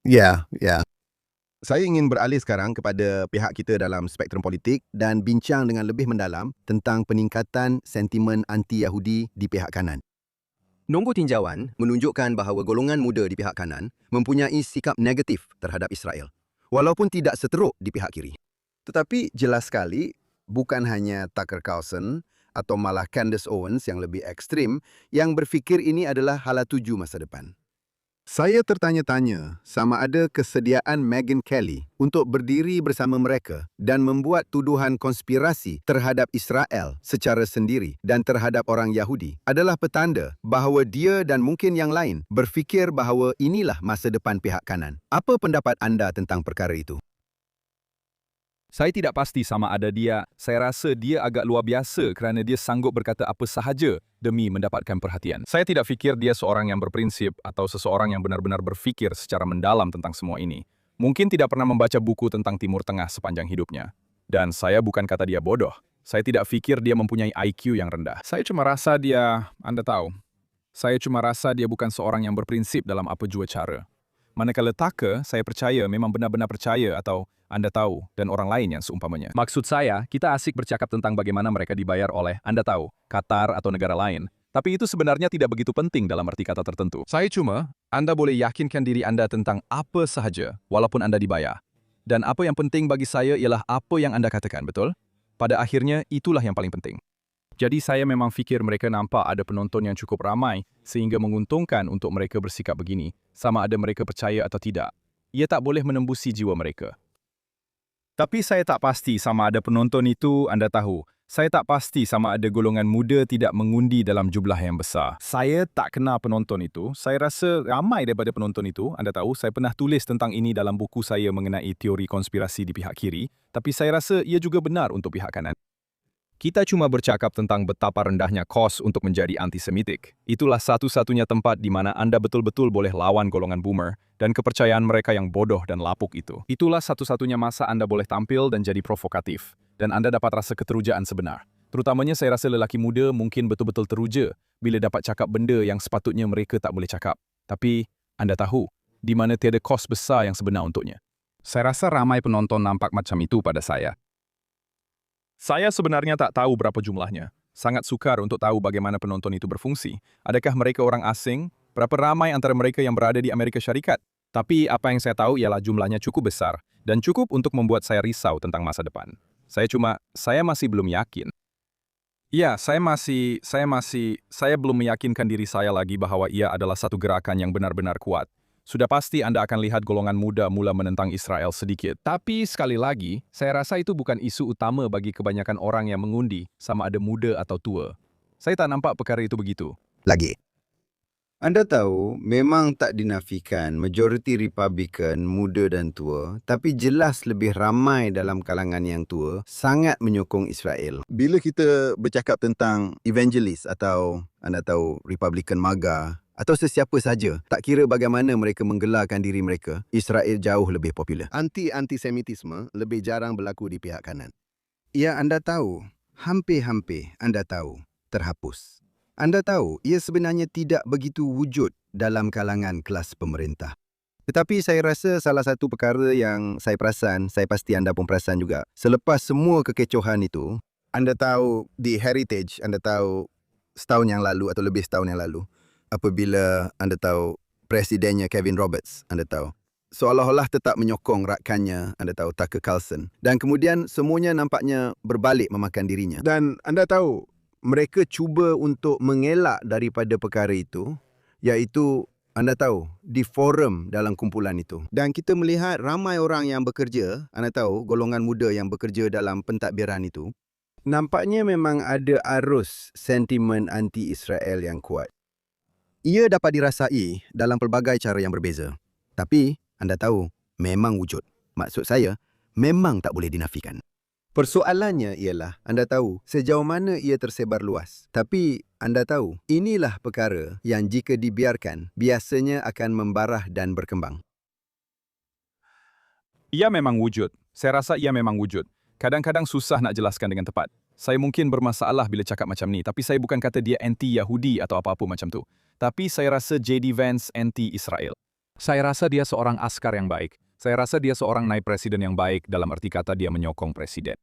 Ya. Saya ingin beralih sekarang kepada pihak kita dalam spektrum politik dan bincang dengan lebih mendalam tentang peningkatan sentimen anti-Yahudi di pihak kanan. Nombor tinjauan menunjukkan bahawa golongan muda di pihak kanan mempunyai sikap negatif terhadap Israel, walaupun tidak seteruk di pihak kiri. Tetapi jelas sekali, bukan hanya Tucker Carlson atau malah Candace Owens yang lebih ekstrim yang berfikir ini adalah hala tuju masa depan. Saya tertanya-tanya sama ada kesediaan Megyn Kelly untuk berdiri bersama mereka dan membuat tuduhan konspirasi terhadap Israel secara sendiri dan terhadap orang Yahudi adalah petanda bahawa dia dan mungkin yang lain berfikir bahawa inilah masa depan pihak kanan. Apa pendapat anda tentang perkara itu? Saya tidak pasti sama ada dia. Saya rasa dia agak luar biasa kerana dia sanggup berkata apa sahaja demi mendapatkan perhatian. Saya tidak fikir dia seorang yang berprinsip atau seseorang yang benar-benar berfikir secara mendalam tentang semua ini. Mungkin tidak pernah membaca buku tentang Timur Tengah sepanjang hidupnya. Dan saya bukan kata dia bodoh. Saya tidak fikir dia mempunyai IQ yang rendah. Saya cuma rasa dia, Anda tahu, saya cuma rasa dia bukan seorang yang berprinsip dalam apa jua cara. Manakala Tucker, saya percaya memang benar-benar percaya atau Anda tahu, dan orang lain yang seumpamanya. Maksud saya, kita asik bercakap tentang bagaimana mereka dibayar oleh, Anda tahu, Qatar atau negara lain. Tapi itu sebenarnya tidak begitu penting dalam arti kata tertentu. Saya cuma, Anda boleh yakinkan diri Anda tentang apa sahaja, walaupun Anda dibayar. Dan apa yang penting bagi saya ialah apa yang Anda katakan, betul? Pada akhirnya, itulah yang paling penting. Jadi saya memang fikir mereka nampak ada penonton yang cukup ramai, sehingga menguntungkan untuk mereka bersikap begini, sama ada mereka percaya atau tidak. Ia tak boleh menembusi jiwa mereka. Tapi saya tak pasti sama ada penonton itu, Anda tahu. Saya tak pasti sama ada golongan muda tidak mengundi dalam jumlah yang besar. Saya tak kenal penonton itu. Saya rasa ramai daripada penonton itu. Anda tahu, saya pernah tulis tentang ini dalam buku saya mengenai teori konspirasi di pihak kiri. Tapi saya rasa ia juga benar untuk pihak kanan. Kita cuma bercakap tentang betapa rendahnya kos untuk menjadi antisemitik. Itulah satu-satunya tempat di mana Anda betul-betul boleh lawan golongan boomer dan kepercayaan mereka yang bodoh dan lapuk itu. Itulah satu-satunya masa Anda boleh tampil dan jadi provokatif. Dan Anda dapat rasa keterujaan sebenar. Terutamanya saya rasa lelaki muda mungkin betul-betul teruja bila dapat cakap benda yang sepatutnya mereka tak boleh cakap. Tapi Anda tahu, di mana tiada kos besar yang sebenar untuknya. Saya rasa ramai penonton nampak macam itu pada saya. Saya sebenarnya tak tahu berapa jumlahnya. Sangat sukar untuk tahu bagaimana penonton itu berfungsi. Adakah mereka orang asing? Berapa ramai antara mereka yang berada di Amerika Syarikat? Tapi apa yang saya tahu ialah jumlahnya cukup besar dan cukup untuk membuat saya risau tentang masa depan. Saya masih belum yakin. Ya, saya belum meyakinkan diri saya lagi bahwa ia adalah satu gerakan yang benar-benar kuat. Sudah pasti Anda akan lihat golongan muda mula menentang Israel sedikit. Tapi sekali lagi, saya rasa itu bukan isu utama bagi kebanyakan orang yang mengundi, sama ada muda atau tua. Saya tak nampak perkara itu begitu. Lagi. Anda tahu, memang tak dinafikan majoriti Republikan muda dan tua, tapi jelas lebih ramai dalam kalangan yang tua sangat menyokong Israel. Bila kita bercakap tentang evangelis atau anda tahu Republikan MAGA, atau sesiapa saja, tak kira bagaimana mereka menggelarkan diri mereka, Israel jauh lebih popular. Anti-antisemitisme lebih jarang berlaku di pihak kanan. Ya, anda tahu, hampir-hampir anda tahu, terhapus. Anda tahu, ia sebenarnya tidak begitu wujud dalam kalangan kelas pemerintah. Tetapi saya rasa salah satu perkara yang saya perasan, saya pasti anda pun perasan juga, selepas semua kekecohan itu, anda tahu di Heritage, anda tahu setahun yang lalu atau lebih setahun yang lalu, apabila anda tahu presidennya Kevin Roberts, anda tahu, seolah-olah tetap menyokong rakannya, anda tahu, Tucker Carlson. Dan kemudian semuanya nampaknya berbalik memakan dirinya. Dan anda tahu, mereka cuba untuk mengelak daripada perkara itu, iaitu anda tahu, di forum dalam kumpulan itu. Dan kita melihat ramai orang yang bekerja, anda tahu, golongan muda yang bekerja dalam pentadbiran itu, nampaknya memang ada arus sentimen anti-Israel yang kuat. Ia dapat dirasai dalam pelbagai cara yang berbeza. Tapi, anda tahu, memang wujud. Maksud saya, memang tak boleh dinafikan. Persoalannya ialah, anda tahu, sejauh mana ia tersebar luas. Tapi, anda tahu, inilah perkara yang jika dibiarkan, biasanya akan membarah dan berkembang. Ia memang wujud. Saya rasa ia memang wujud. Kadang-kadang susah nak jelaskan dengan tepat. Saya mungkin bermasalah bila cakap macam ni, tapi saya bukan kata dia anti-Yahudi atau apa-apa macam tu. Tapi saya rasa J.D. Vance anti-Israel. Saya rasa dia seorang askar yang baik. Saya rasa dia seorang naib presiden yang baik dalam arti kata dia menyokong presiden.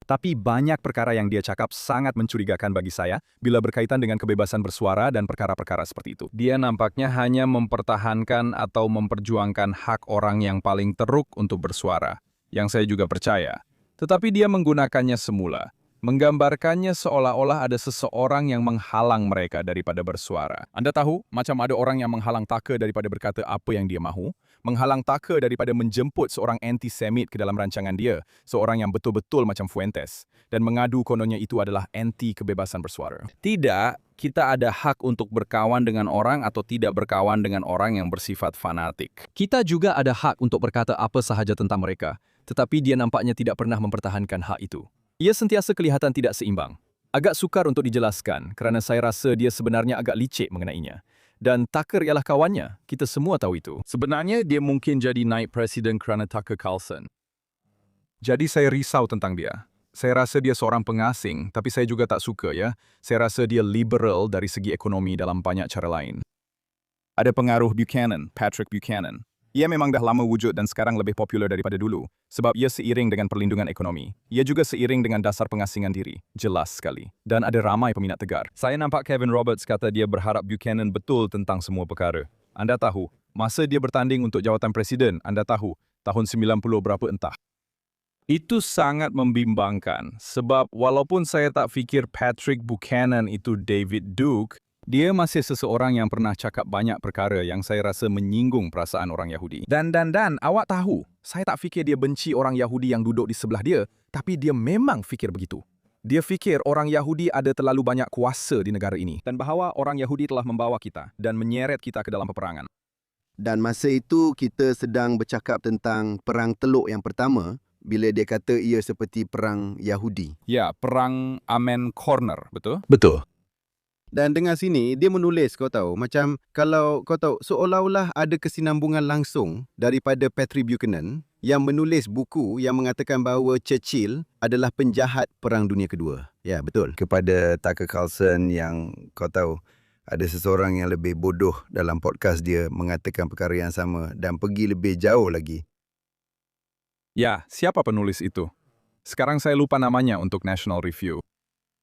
Tapi banyak perkara yang dia cakap sangat mencurigakan bagi saya bila berkaitan dengan kebebasan bersuara dan perkara-perkara seperti itu. Dia nampaknya hanya mempertahankan atau memperjuangkan hak orang yang paling teruk untuk bersuara, yang saya juga percaya. Tetapi dia menggunakannya semula, menggambarkannya seolah-olah ada seseorang yang menghalang mereka daripada bersuara. Anda tahu, macam ada orang yang menghalang Tucker daripada berkata apa yang dia mahu, menghalang Tucker daripada menjemput seorang anti-Semit ke dalam rancangan dia, seorang yang betul-betul macam Fuentes, dan mengadu kononnya itu adalah anti kebebasan bersuara. Tidak, kita ada hak untuk berkawan dengan orang atau tidak berkawan dengan orang yang bersifat fanatik. Kita juga ada hak untuk berkata apa sahaja tentang mereka, tetapi dia nampaknya tidak pernah mempertahankan hak itu. Ia sentiasa kelihatan tidak seimbang. Agak sukar untuk dijelaskan kerana saya rasa dia sebenarnya agak licik mengenainya. Dan Tucker ialah kawannya, kita semua tahu itu. Sebenarnya dia mungkin jadi naib presiden kerana Tucker Carlson. Jadi saya risau tentang dia. Saya rasa dia seorang pengasing, tapi saya juga tak suka ya. Saya rasa dia liberal dari segi ekonomi dalam banyak cara lain. Ada pengaruh Buchanan, Patrick Buchanan. Ia memang dah lama wujud dan sekarang lebih popular daripada dulu, sebab ia seiring dengan perlindungan ekonomi. Ia juga seiring dengan dasar pengasingan diri, jelas sekali. Dan ada ramai peminat tegar. Saya nampak Kevin Roberts kata dia berharap Buchanan betul tentang semua perkara. Anda tahu, masa dia bertanding untuk jawatan presiden, anda tahu, tahun 90 berapa entah. Itu sangat membimbangkan, sebab walaupun saya tak fikir Patrick Buchanan itu David Duke, dia masih seseorang yang pernah cakap banyak perkara yang saya rasa menyinggung perasaan orang Yahudi. Dan awak tahu, saya tak fikir dia benci orang Yahudi yang duduk di sebelah dia, tapi dia memang fikir begitu. Dia fikir orang Yahudi ada terlalu banyak kuasa di negara ini dan bahawa orang Yahudi telah membawa kita dan menyeret kita ke dalam peperangan. Dan masa itu kita sedang bercakap tentang Perang Teluk yang pertama, bila dia kata ia seperti Perang Yahudi. Ya, Perang Amen Corner, betul? Betul. Dan dengan sini, dia menulis, kau tahu, macam kalau kau tahu, seolah-olah ada kesinambungan langsung daripada Patrick Buchanan yang menulis buku yang mengatakan bahawa Churchill adalah penjahat Perang Dunia Kedua. Ya, betul. Kepada Tucker Carlson yang kau tahu, ada seseorang yang lebih bodoh dalam podcast dia mengatakan perkara yang sama dan pergi lebih jauh lagi. Ya, siapa penulis itu? Sekarang saya lupa namanya untuk National Review.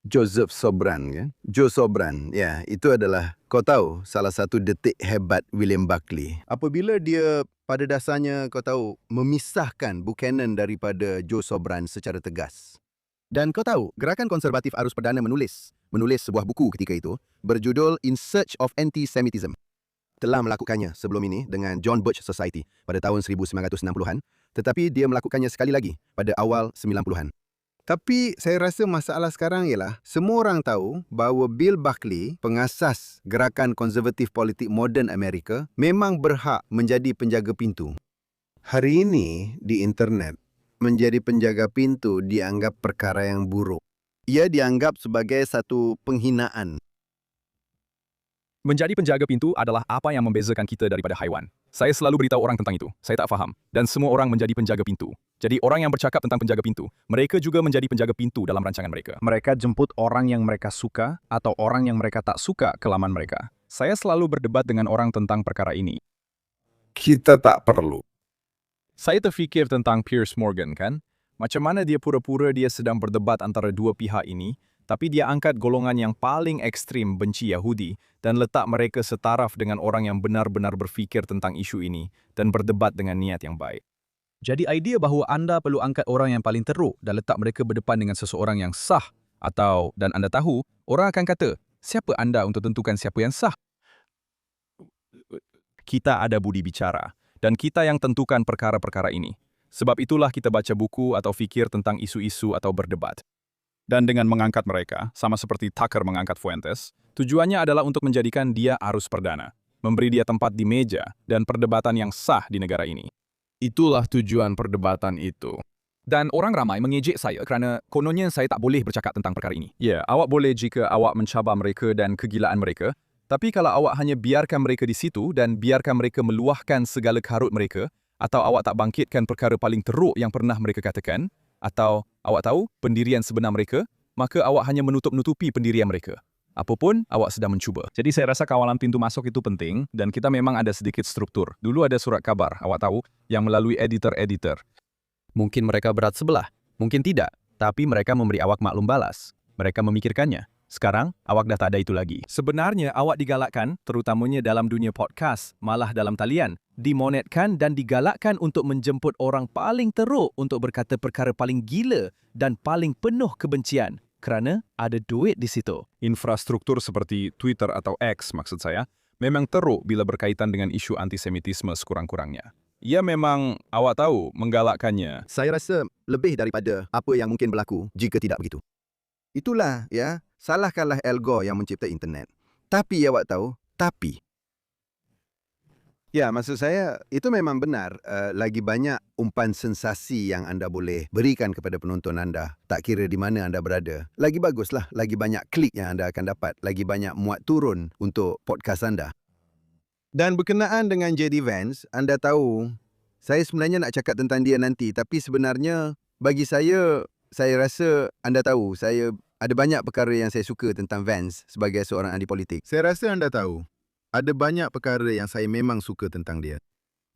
Joseph Sobran, ya. Joe Sobran, ya, itu adalah, kau tahu, salah satu detik hebat William Buckley. Apabila dia pada dasarnya, kau tahu, memisahkan Buchanan daripada Joe Sobran secara tegas. Dan kau tahu, Gerakan Konservatif Arus Perdana menulis sebuah buku ketika itu, berjudul In Search of Anti-Semitism. Telah melakukannya sebelum ini dengan John Birch Society pada tahun 1960-an, tetapi dia melakukannya sekali lagi pada awal 90-an. Tapi saya rasa masalah sekarang ialah semua orang tahu bahawa Bill Buckley, pengasas Gerakan Konservatif Politik Moden Amerika, memang berhak menjadi penjaga pintu. Hari ini di internet, menjadi penjaga pintu dianggap perkara yang buruk. Ia dianggap sebagai satu penghinaan. Menjadi penjaga pintu adalah apa yang membezakan kita daripada haiwan. Saya selalu beritahu orang tentang itu. Saya tak faham. Dan semua orang menjadi penjaga pintu. Jadi orang yang bercakap tentang penjaga pintu, mereka juga menjadi penjaga pintu dalam rancangan mereka. Mereka jemput orang yang mereka suka atau orang yang mereka tak suka ke laman mereka. Saya selalu berdebat dengan orang tentang perkara ini. Kita tak perlu. Saya terfikir tentang Piers Morgan, kan? Macam mana dia pura-pura dia sedang berdebat antara dua pihak ini, tapi dia angkat golongan yang paling ekstrim benci Yahudi dan letak mereka setaraf dengan orang yang benar-benar berfikir tentang isu ini dan berdebat dengan niat yang baik. Jadi idea bahawa anda perlu angkat orang yang paling teruk dan letak mereka berdepan dengan seseorang yang sah dan anda tahu, orang akan kata, siapa anda untuk tentukan siapa yang sah? Kita ada budi bicara dan kita yang tentukan perkara-perkara ini. Sebab itulah kita baca buku atau fikir tentang isu-isu atau berdebat. Dan dengan mengangkat mereka, sama seperti Tucker mengangkat Fuentes, tujuannya adalah untuk menjadikan dia arus perdana, memberi dia tempat di meja dan perdebatan yang sah di negara ini. Itulah tujuan perdebatan itu. Dan orang ramai mengejek saya kerana kononnya saya tak boleh bercakap tentang perkara ini. Ya, awak boleh jika awak mencabar mereka dan kegilaan mereka, tapi kalau awak hanya biarkan mereka di situ dan biarkan mereka meluahkan segala karut mereka, atau awak tak bangkitkan perkara paling teruk yang pernah mereka katakan, atau awak tahu pendirian sebenar mereka, maka awak hanya menutup-nutupi pendirian mereka. Apapun, awak sedang mencuba. Jadi saya rasa kawalan pintu masuk itu penting dan kita memang ada sedikit struktur. Dulu ada surat kabar, awak tahu, yang melalui editor-editor. Mungkin mereka berat sebelah, mungkin tidak, tapi mereka memberi awak maklum balas. Mereka memikirkannya. Sekarang, awak dah tak ada itu lagi. Sebenarnya, awak digalakkan, terutamanya dalam dunia podcast, malah dalam talian, dimonetkan dan digalakkan untuk menjemput orang paling teruk untuk berkata perkara paling gila dan paling penuh kebencian. Kerana ada duit di situ. Infrastruktur seperti Twitter atau X, maksud saya, memang teruk bila berkaitan dengan isu antisemitisme sekurang-kurangnya. Ia memang, awak tahu, menggalakkannya. Saya rasa lebih daripada apa yang mungkin berlaku jika tidak begitu. Itulah, ya, salahkanlah Al Gore yang mencipta internet. Tapi awak tahu, tapi. Ya, maksud saya, itu memang benar. Lagi banyak umpan sensasi yang anda boleh berikan kepada penonton anda. Tak kira di mana anda berada. Lagi baguslah, lagi banyak klik yang anda akan dapat. Lagi banyak muat turun untuk podcast anda. Dan berkenaan dengan J.D. Vance, anda tahu, saya sebenarnya nak cakap tentang dia nanti. Tapi sebenarnya, bagi saya rasa anda tahu, saya ada banyak perkara yang saya suka tentang Vance sebagai seorang ahli politik. Saya rasa anda tahu, ada banyak perkara yang saya memang suka tentang dia.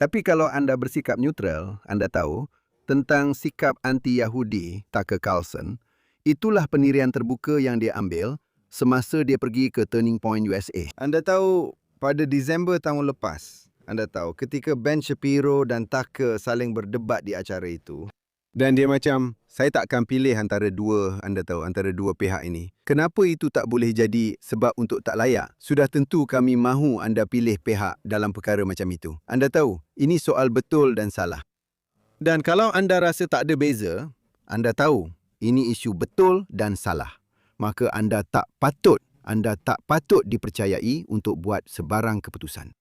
Tapi kalau anda bersikap neutral, anda tahu, tentang sikap anti-Yahudi Tucker Carlson, itulah pendirian terbuka yang dia ambil semasa dia pergi ke Turning Point USA. Anda tahu, pada Disember tahun lepas, anda tahu, ketika Ben Shapiro dan Tucker saling berdebat di acara itu, dan dia macam, saya tak akan pilih antara dua, anda tahu, antara dua pihak ini. Kenapa itu tak boleh jadi sebab untuk tak layak? Sudah tentu kami mahu anda pilih pihak dalam perkara macam itu. Anda tahu, ini soal betul dan salah. Dan kalau anda rasa tak ada beza, anda tahu, ini isu betul dan salah. Maka anda tak patut dipercayai untuk buat sebarang keputusan.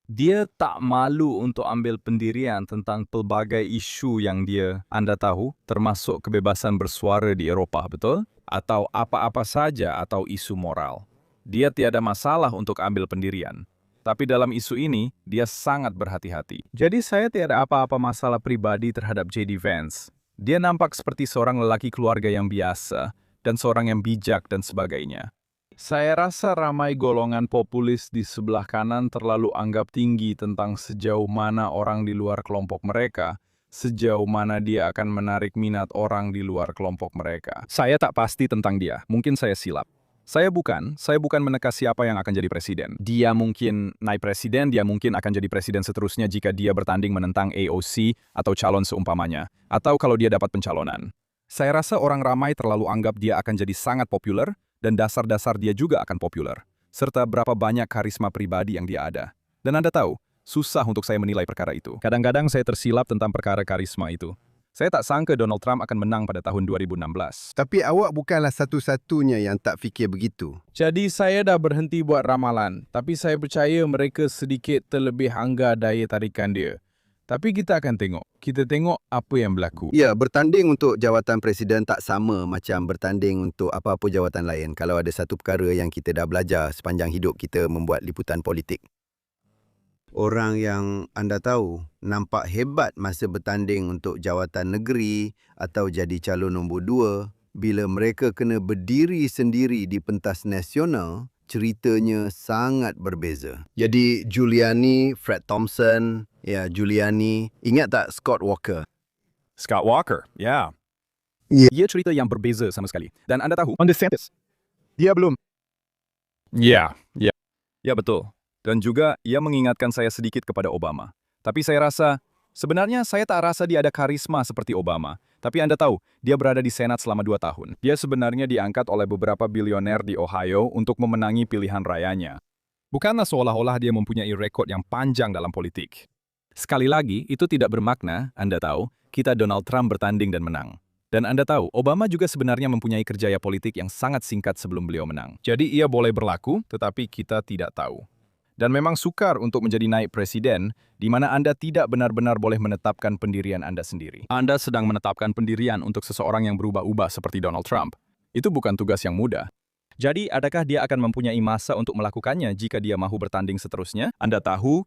Dia tak malu untuk ambil pendirian tentang pelbagai isu yang anda tahu, termasuk kebebasan bersuara di Eropah, betul? Atau apa-apa saja atau isu moral. Dia tiada masalah untuk ambil pendirian. Tapi dalam isu ini, dia sangat berhati-hati. Jadi saya tiada apa-apa masalah pribadi terhadap J.D. Vance. Dia nampak seperti seorang lelaki keluarga yang biasa, dan seorang yang bijak dan sebagainya. Saya rasa ramai golongan populis di sebelah kanan terlalu anggap tinggi tentang sejauh mana orang di luar kelompok mereka, sejauh mana dia akan menarik minat orang di luar kelompok mereka. Saya tak pasti tentang dia, mungkin saya silap. Saya bukan meneka siapa yang akan jadi presiden. Dia mungkin naik presiden, dia mungkin akan jadi presiden seterusnya jika dia bertanding menentang AOC atau calon seumpamanya, atau kalau dia dapat pencalonan. Saya rasa orang ramai terlalu anggap dia akan jadi sangat populer, dan dasar-dasar dia juga akan populer, serta berapa banyak karisma pribadi yang dia ada. Dan Anda tahu, susah untuk saya menilai perkara itu. Kadang-kadang saya tersilap tentang perkara karisma itu. Saya tak sangka Donald Trump akan menang pada tahun 2016. Tapi awak bukanlah satu-satunya yang tak fikir begitu. Jadi saya dah berhenti buat ramalan, tapi saya percaya mereka sedikit terlebih anggar daya tarikan dia. Tapi kita akan tengok. Kita tengok apa yang berlaku. Ya, bertanding untuk jawatan presiden tak sama macam bertanding untuk apa-apa jawatan lain. Kalau ada satu perkara yang kita dah belajar sepanjang hidup kita membuat liputan politik. Orang yang anda tahu nampak hebat masa bertanding untuk jawatan negeri atau jadi calon nombor 2, bila mereka kena berdiri sendiri di pentas nasional, ceritanya sangat berbeza. Jadi Giuliani, Fred Thompson, Giuliani, ingat tak Scott Walker? Scott Walker, ya. Ya. Ia cerita yang berbeza sama sekali. Dan Anda tahu, on DeSantis, dia belum. Ya, betul. Dan juga ia mengingatkan saya sedikit kepada Obama. Tapi saya rasa, sebenarnya saya tak rasa dia ada karisma seperti Obama. Tapi Anda tahu, dia berada di Senat selama 2 tahun. Dia sebenarnya diangkat oleh beberapa bilioner di Ohio untuk memenangi pilihan rayanya. Bukanlah seolah-olah dia mempunyai rekod yang panjang dalam politik. Sekali lagi, itu tidak bermakna, Anda tahu, kita Donald Trump bertanding dan menang. Dan Anda tahu, Obama juga sebenarnya mempunyai kerjaya politik yang sangat singkat sebelum beliau menang. Jadi ia boleh berlaku, tetapi kita tidak tahu. Dan memang sukar untuk menjadi naik presiden, di mana Anda tidak benar-benar boleh menetapkan pendirian Anda sendiri. Anda sedang menetapkan pendirian untuk seseorang yang berubah-ubah seperti Donald Trump. Itu bukan tugas yang mudah. Jadi, adakah dia akan mempunyai masa untuk melakukannya jika dia mahu bertanding seterusnya? Anda tahu,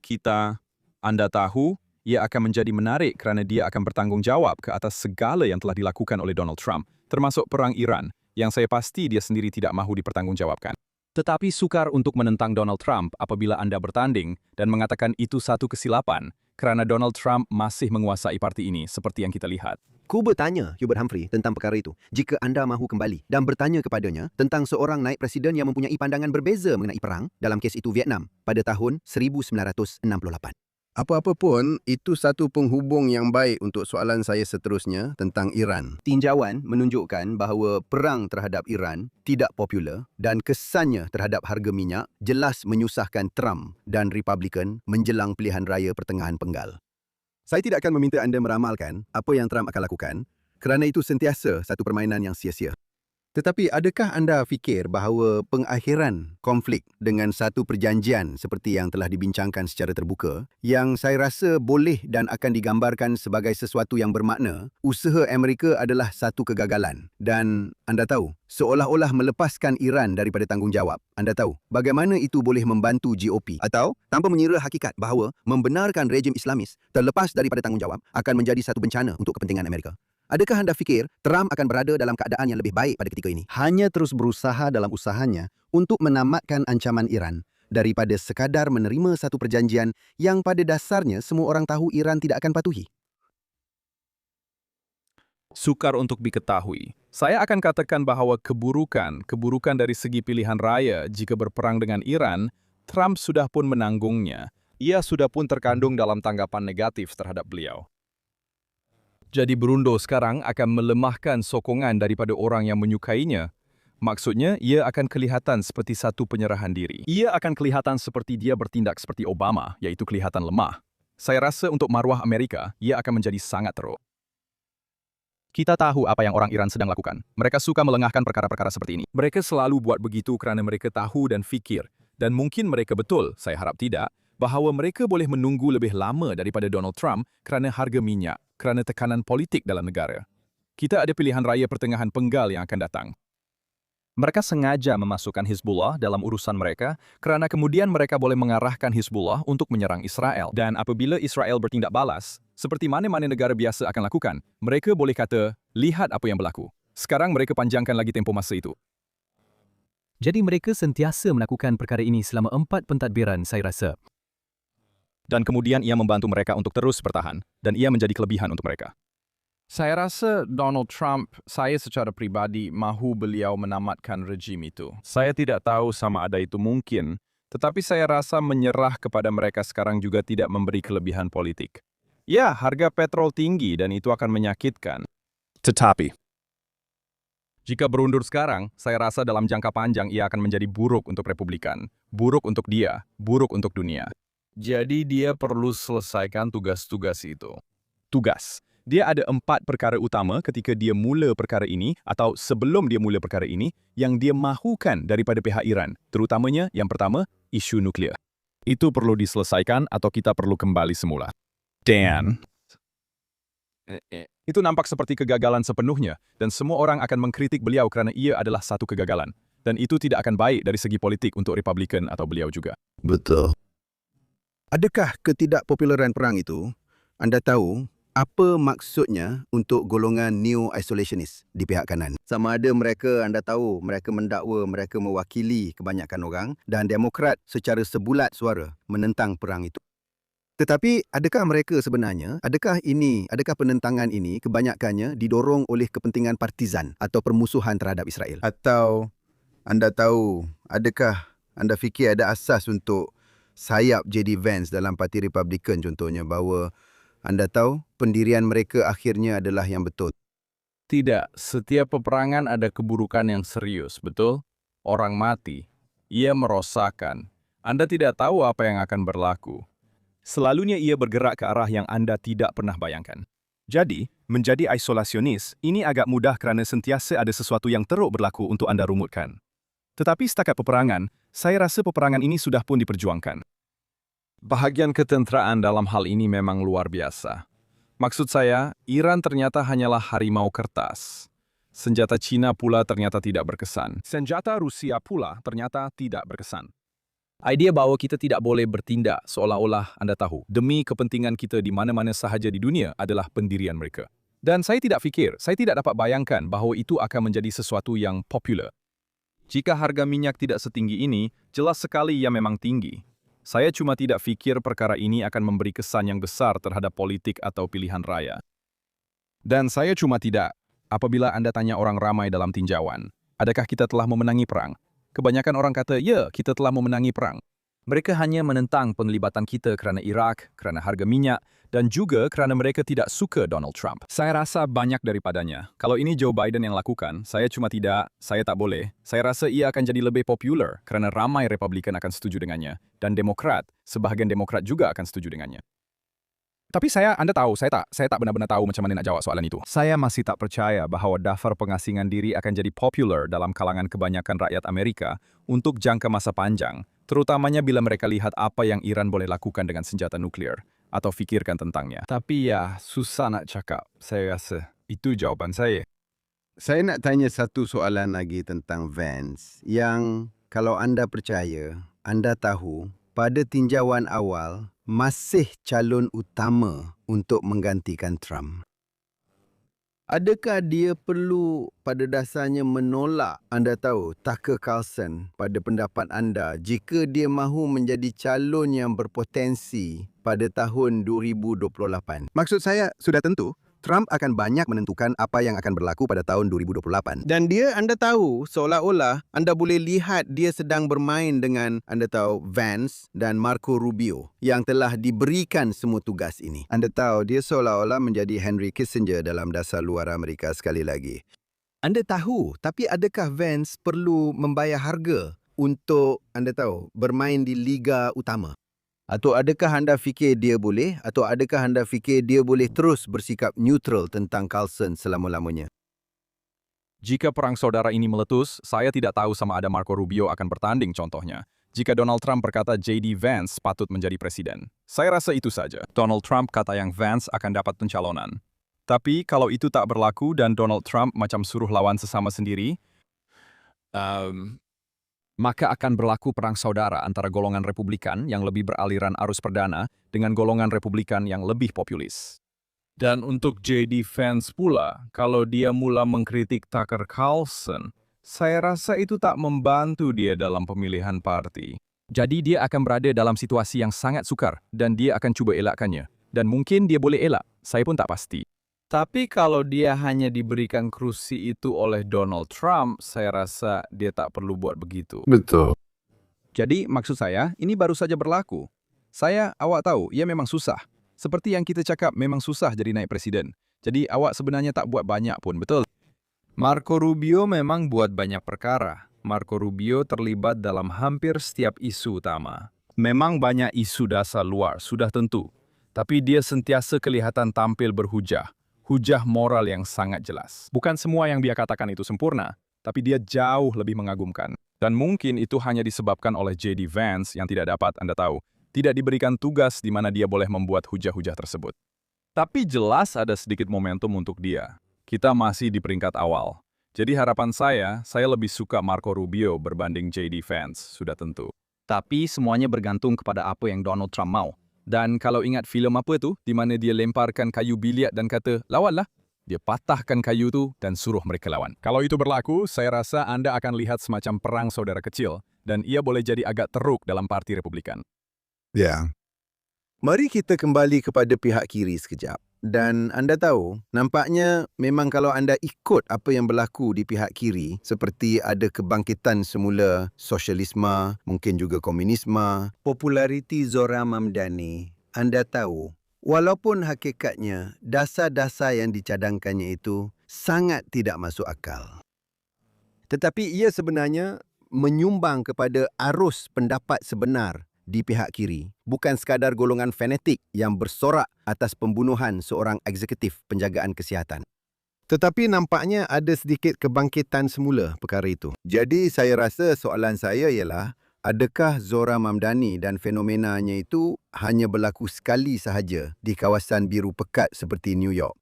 ia akan menjadi menarik kerana dia akan bertanggung jawab ke atas segala yang telah dilakukan oleh Donald Trump, termasuk perang Iran, yang saya pasti dia sendiri tidak mahu dipertanggungjawabkan. Tetapi sukar untuk menentang Donald Trump apabila Anda bertanding dan mengatakan itu satu kesilapan, kerana Donald Trump masih menguasai parti ini seperti yang kita lihat. Ku bertanya Hubert Humphrey tentang perkara itu. Jika anda mahu kembali dan bertanya kepadanya tentang seorang naik presiden yang mempunyai pandangan berbeza mengenai perang, dalam kes itu Vietnam, pada tahun 1968. Apa-apa pun, itu satu penghubung yang baik untuk soalan saya seterusnya tentang Iran. Tinjauan menunjukkan bahawa perang terhadap Iran tidak popular dan kesannya terhadap harga minyak jelas menyusahkan Trump dan Republikan menjelang pilihan raya pertengahan penggal. Saya tidak akan meminta anda meramalkan apa yang Trump akan lakukan, kerana itu sentiasa satu permainan yang sia-sia. Tetapi adakah anda fikir bahawa pengakhiran konflik dengan satu perjanjian seperti yang telah dibincangkan secara terbuka, yang saya rasa boleh dan akan digambarkan sebagai sesuatu yang bermakna, usaha Amerika adalah satu kegagalan. Dan anda tahu, seolah-olah melepaskan Iran daripada tanggungjawab. Anda tahu, bagaimana itu boleh membantu GOP? Atau, tanpa mengira hakikat bahawa membenarkan rejim Islamis terlepas daripada tanggungjawab akan menjadi satu bencana untuk kepentingan Amerika. Adakah anda fikir Trump akan berada dalam keadaan yang lebih baik pada ketika ini? Hanya terus berusaha dalam usahanya untuk menamatkan ancaman Iran daripada sekadar menerima satu perjanjian yang pada dasarnya semua orang tahu Iran tidak akan patuhi. Sukar untuk diketahui. Saya akan katakan bahawa keburukan dari segi pilihan raya jika berperang dengan Iran, Trump sudah pun menanggungnya. Ia sudah pun terkandung dalam tanggapan negatif terhadap beliau. Jadi Brundo sekarang akan melemahkan sokongan daripada orang yang menyukainya. Maksudnya, ia akan kelihatan seperti satu penyerahan diri. Ia akan kelihatan seperti dia bertindak seperti Obama, iaitu kelihatan lemah. Saya rasa untuk maruah Amerika, ia akan menjadi sangat teruk. Kita tahu apa yang orang Iran sedang lakukan. Mereka suka melengahkan perkara-perkara seperti ini. Mereka selalu buat begitu kerana mereka tahu dan fikir. Dan mungkin mereka betul, saya harap tidak, bahawa mereka boleh menunggu lebih lama daripada Donald Trump kerana harga minyak, kerana tekanan politik dalam negara. Kita ada pilihan raya pertengahan penggal yang akan datang. Mereka sengaja memasukkan Hizbullah dalam urusan mereka kerana kemudian mereka boleh mengarahkan Hizbullah untuk menyerang Israel. Dan apabila Israel bertindak balas, seperti mana-mana negara biasa akan lakukan, mereka boleh kata, lihat apa yang berlaku. Sekarang mereka panjangkan lagi tempoh masa itu. Jadi mereka sentiasa melakukan perkara ini selama 4 pentadbiran, saya rasa. Dan kemudian ia membantu mereka untuk terus bertahan, dan ia menjadi kelebihan untuk mereka. Saya rasa Donald Trump, saya secara pribadi mahu beliau menamatkan rejim itu. Saya tidak tahu sama ada itu mungkin, tetapi saya rasa menyerah kepada mereka sekarang juga tidak memberi kelebihan politik. Ya, harga petrol tinggi dan itu akan menyakitkan. Tetapi, jika berundur sekarang, saya rasa dalam jangka panjang ia akan menjadi buruk untuk Republikan, buruk untuk dia, buruk untuk dunia. Jadi dia perlu selesaikan tugas-tugas itu. Tugas. Dia ada 4 perkara utama ketika dia mula perkara ini atau sebelum dia mula perkara ini yang dia mahukan daripada pihak Iran. Terutamanya, yang pertama, isu nuklear. Itu perlu diselesaikan atau kita perlu kembali semula. Dan itu nampak seperti kegagalan sepenuhnya dan semua orang akan mengkritik beliau kerana ia adalah satu kegagalan. Dan itu tidak akan baik dari segi politik untuk Republikan atau beliau juga. Betul. Adakah ketidakpopuleran perang itu, anda tahu apa maksudnya untuk golongan neo-isolationist di pihak kanan? Sama ada mereka, anda tahu, mereka mendakwa mereka mewakili kebanyakan orang dan Demokrat secara sebulat suara menentang perang itu. Tetapi adakah mereka sebenarnya, adakah penentangan ini kebanyakannya didorong oleh kepentingan partizan atau permusuhan terhadap Israel? Atau anda tahu, adakah anda fikir ada asas untuk sayap J.D. Vance dalam Parti Republikan contohnya bahawa anda tahu pendirian mereka akhirnya adalah yang betul? Tidak, setiap peperangan ada keburukan yang serius, betul? Orang mati. Ia merosakkan. Anda tidak tahu apa yang akan berlaku. Selalunya ia bergerak ke arah yang Anda tidak pernah bayangkan. Jadi, menjadi isolasionis ini agak mudah kerana sentiasa ada sesuatu yang teruk berlaku untuk Anda rumutkan. Tetapi setakat peperangan, saya rasa peperangan ini sudah pun diperjuangkan. Bahagian ketenteraan dalam hal ini memang luar biasa. Maksud saya, Iran ternyata hanyalah harimau kertas. Senjata Cina pula ternyata tidak berkesan. Senjata Rusia pula ternyata tidak berkesan. Idea bahawa kita tidak boleh bertindak seolah-olah Anda tahu, demi kepentingan kita di mana-mana sahaja di dunia adalah pendirian mereka. Dan saya tidak dapat bayangkan bahawa itu akan menjadi sesuatu yang popular. Jika harga minyak tidak setinggi ini, jelas sekali ia memang tinggi. Saya cuma tidak fikir perkara ini akan memberi kesan yang besar terhadap politik atau pilihan raya. Dan saya cuma tidak, apabila Anda tanya orang ramai dalam tinjauan, adakah kita telah memenangi perang? Kebanyakan orang kata, ya, kita telah memenangi perang. Mereka hanya menentang penglibatan kita kerana Iraq, kerana harga minyak, dan juga kerana mereka tidak suka Donald Trump. Saya rasa banyak daripadanya. Kalau ini Joe Biden yang lakukan, saya tak boleh. Saya rasa ia akan jadi lebih popular kerana ramai Republikan akan setuju dengannya. Dan sebahagian Demokrat juga akan setuju dengannya. Tapi Anda tahu, saya tak benar-benar tahu macam mana nak jawab soalan itu. Saya masih tak percaya bahawa daftar pengasingan diri akan jadi popular dalam kalangan kebanyakan rakyat Amerika untuk jangka masa panjang, terutamanya bila mereka lihat apa yang Iran boleh lakukan dengan senjata nuklear, atau fikirkan tentangnya. Tapi ya, susah nak cakap. Saya rasa itu jawaban saya. Saya nak tanya satu soalan lagi tentang Vance yang kalau anda percaya, anda tahu pada tinjauan awal masih calon utama untuk menggantikan Trump. Adakah dia perlu pada dasarnya menolak, anda tahu, Tucker Carlson pada pendapat anda jika dia mahu menjadi calon yang berpotensi pada tahun 2028? Maksud saya, sudah tentu, Trump akan banyak menentukan apa yang akan berlaku pada tahun 2028. Dan dia, anda tahu, seolah-olah anda boleh lihat dia sedang bermain dengan, anda tahu, Vance dan Marco Rubio yang telah diberikan semua tugas ini. Anda tahu, dia seolah-olah menjadi Henry Kissinger dalam dasar luar Amerika sekali lagi. Anda tahu, tapi adakah Vance perlu membayar harga untuk, anda tahu, bermain di Liga Utama? Atau adakah anda fikir dia boleh? Atau adakah anda fikir dia boleh terus bersikap neutral tentang Carlson selama-lamanya? Jika perang saudara ini meletus, saya tidak tahu sama ada Marco Rubio akan bertanding contohnya. Jika Donald Trump berkata J.D. Vance patut menjadi presiden. Saya rasa itu saja. Donald Trump kata yang Vance akan dapat pencalonan. Tapi kalau itu tak berlaku dan Donald Trump macam suruh lawan sesama sendiri, maka akan berlaku perang saudara antara golongan Republikan yang lebih beraliran arus perdana dengan golongan Republikan yang lebih populis. Dan untuk J.D. Vance pula, kalau dia mula mengkritik Tucker Carlson, saya rasa itu tak membantu dia dalam pemilihan parti. Jadi dia akan berada dalam situasi yang sangat sukar dan dia akan cuba elakkannya. Dan mungkin dia boleh elak, saya pun tak pasti. Tapi kalau dia hanya diberikan kursi itu oleh Donald Trump, saya rasa dia tak perlu buat begitu. Betul. Jadi, maksud saya, ini baru saja berlaku. Awak tahu, ia memang susah. Seperti yang kita cakap, memang susah jadi naik presiden. Jadi, awak sebenarnya tak buat banyak pun, betul? Marco Rubio memang buat banyak perkara. Marco Rubio terlibat dalam hampir setiap isu utama. Memang banyak isu dasar luar, sudah tentu. Tapi dia sentiasa kelihatan tampil berhujah. Hujah moral yang sangat jelas. Bukan semua yang dia katakan itu sempurna, tapi dia jauh lebih mengagumkan. Dan mungkin itu hanya disebabkan oleh J.D. Vance yang tidak dapat, Anda tahu, tidak diberikan tugas di mana dia boleh membuat hujah-hujah tersebut. Tapi jelas ada sedikit momentum untuk dia. Kita masih di peringkat awal. Jadi harapan saya lebih suka Marco Rubio berbanding J.D. Vance, sudah tentu. Tapi semuanya bergantung kepada apa yang Donald Trump mau. Dan kalau ingat filem apa itu, di mana dia lemparkan kayu biliar dan kata, lawanlah. Dia patahkan kayu itu dan suruh mereka lawan. Kalau itu berlaku, saya rasa Anda akan lihat semacam perang saudara kecil, dan ia boleh jadi agak teruk dalam Parti Republikan. Ya. Mari kita kembali kepada pihak kiri sekejap. Dan anda tahu, nampaknya memang kalau anda ikut apa yang berlaku di pihak kiri, seperti ada kebangkitan semula sosialisme, mungkin juga komunisme, populariti Zora Mamdani, anda tahu, walaupun hakikatnya dasar-dasar yang dicadangkannya itu sangat tidak masuk akal. Tetapi ia sebenarnya menyumbang kepada arus pendapat sebenar di pihak kiri, bukan sekadar golongan fanatik yang bersorak atas pembunuhan seorang eksekutif penjagaan kesihatan. Tetapi nampaknya ada sedikit kebangkitan semula perkara itu. Jadi saya rasa soalan saya ialah, adakah Zora Mamdani dan fenomenanya itu hanya berlaku sekali sahaja di kawasan biru pekat seperti New York?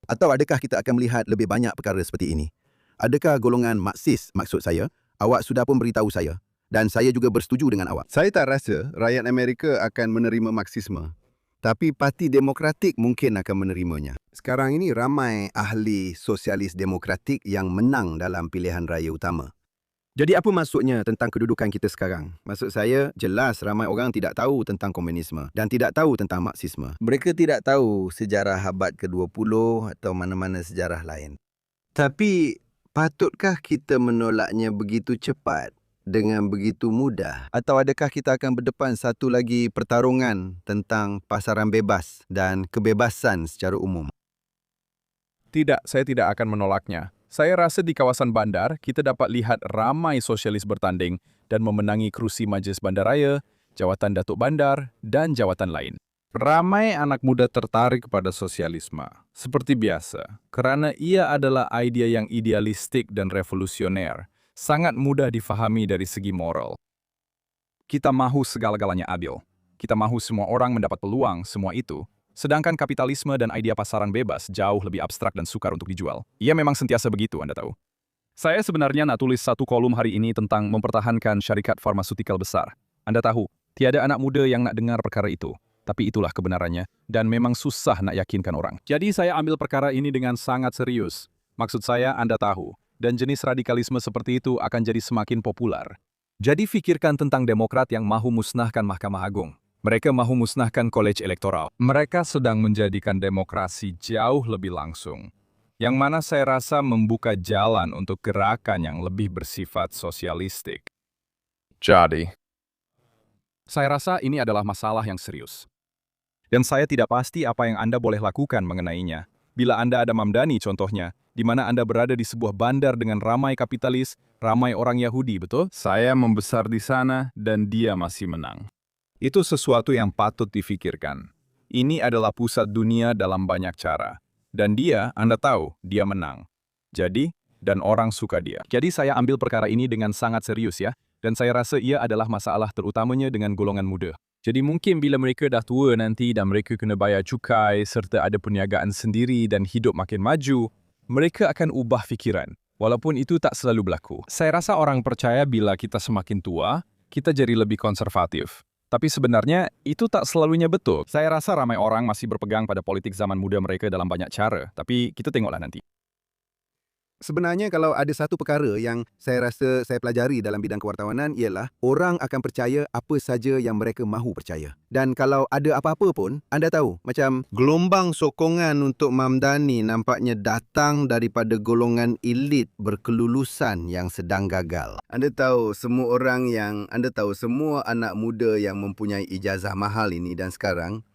Atau adakah kita akan melihat lebih banyak perkara seperti ini? Adakah golongan Marxis, maksud saya, awak sudah pun beritahu saya, dan saya juga bersetuju dengan awak. Saya tak rasa rakyat Amerika akan menerima Marxisme. Tapi Parti Demokratik mungkin akan menerimanya. Sekarang ini ramai ahli sosialis demokratik yang menang dalam pilihan raya utama. Jadi apa maksudnya tentang kedudukan kita sekarang? Maksud saya, jelas ramai orang tidak tahu tentang komunisme dan tidak tahu tentang Marxisme. Mereka tidak tahu sejarah abad ke-20 atau mana-mana sejarah lain. Tapi patutkah kita menolaknya begitu cepat? Dengan begitu mudah? Atau adakah kita akan berdepan satu lagi pertarungan tentang pasaran bebas dan kebebasan secara umum? Tidak, saya tidak akan menolaknya. Saya rasa di kawasan bandar, kita dapat lihat ramai sosialis bertanding dan memenangi kerusi Majlis Bandaraya, Jawatan Datuk Bandar, dan jawatan lain. Ramai anak muda tertarik pada sosialisme, seperti biasa, karena ia adalah idea yang idealistik dan revolusioner. Sangat mudah difahami dari segi moral. Kita mahu segala-galanya adil. Kita mahu semua orang mendapat peluang, semua itu. Sedangkan kapitalisme dan idea pasaran bebas jauh lebih abstrak dan sukar untuk dijual. Ia memang sentiasa begitu, Anda tahu. Saya sebenarnya nak tulis satu kolom hari ini tentang mempertahankan syarikat farmaseutikal besar. Anda tahu, tiada anak muda yang nak dengar perkara itu. Tapi itulah kebenarannya, dan memang susah nak yakinkan orang. Jadi saya ambil perkara ini dengan sangat serius. Maksud saya, Anda tahu, dan jenis radikalisme seperti itu akan jadi semakin populer. Jadi fikirkan tentang Demokrat yang mahu musnahkan Mahkamah Agung. Mereka mahu musnahkan College Elektoral. Mereka sedang menjadikan demokrasi jauh lebih langsung, yang mana saya rasa membuka jalan untuk gerakan yang lebih bersifat sosialistik. Jadi, Saya rasa ini adalah masalah yang serius. Dan saya tidak pasti apa yang Anda boleh lakukan mengenainya. Bila Anda ada Mamdani contohnya, di mana Anda berada di sebuah bandar dengan ramai kapitalis, ramai orang Yahudi, betul? Saya membesar di sana dan dia masih menang. Itu sesuatu yang patut difikirkan. Ini adalah pusat dunia dalam banyak cara. Dan dia, Anda tahu, dia menang. Jadi, dan orang suka dia. Jadi saya ambil perkara ini dengan sangat serius ya, dan saya rasa ia adalah masalah terutamanya dengan golongan muda. Jadi mungkin bila mereka dah tua nanti dan mereka kena bayar cukai serta ada perniagaan sendiri dan hidup makin maju, mereka akan ubah fikiran, walaupun itu tak selalu berlaku. Saya rasa orang percaya bila kita semakin tua, kita jadi lebih konservatif. Tapi sebenarnya itu tak selalunya betul. Saya rasa ramai orang masih berpegang pada politik zaman muda mereka dalam banyak cara, tapi kita tengoklah nanti. Sebenarnya kalau ada satu perkara yang saya rasa saya pelajari dalam bidang kewartawanan ialah orang akan percaya apa saja yang mereka mahu percaya. Dan kalau ada apa-apa pun, anda tahu, macam gelombang sokongan untuk Mamdani nampaknya datang daripada golongan elit berkelulusan yang sedang gagal. Anda tahu, semua anak muda yang mempunyai ijazah mahal ini dan sekarang,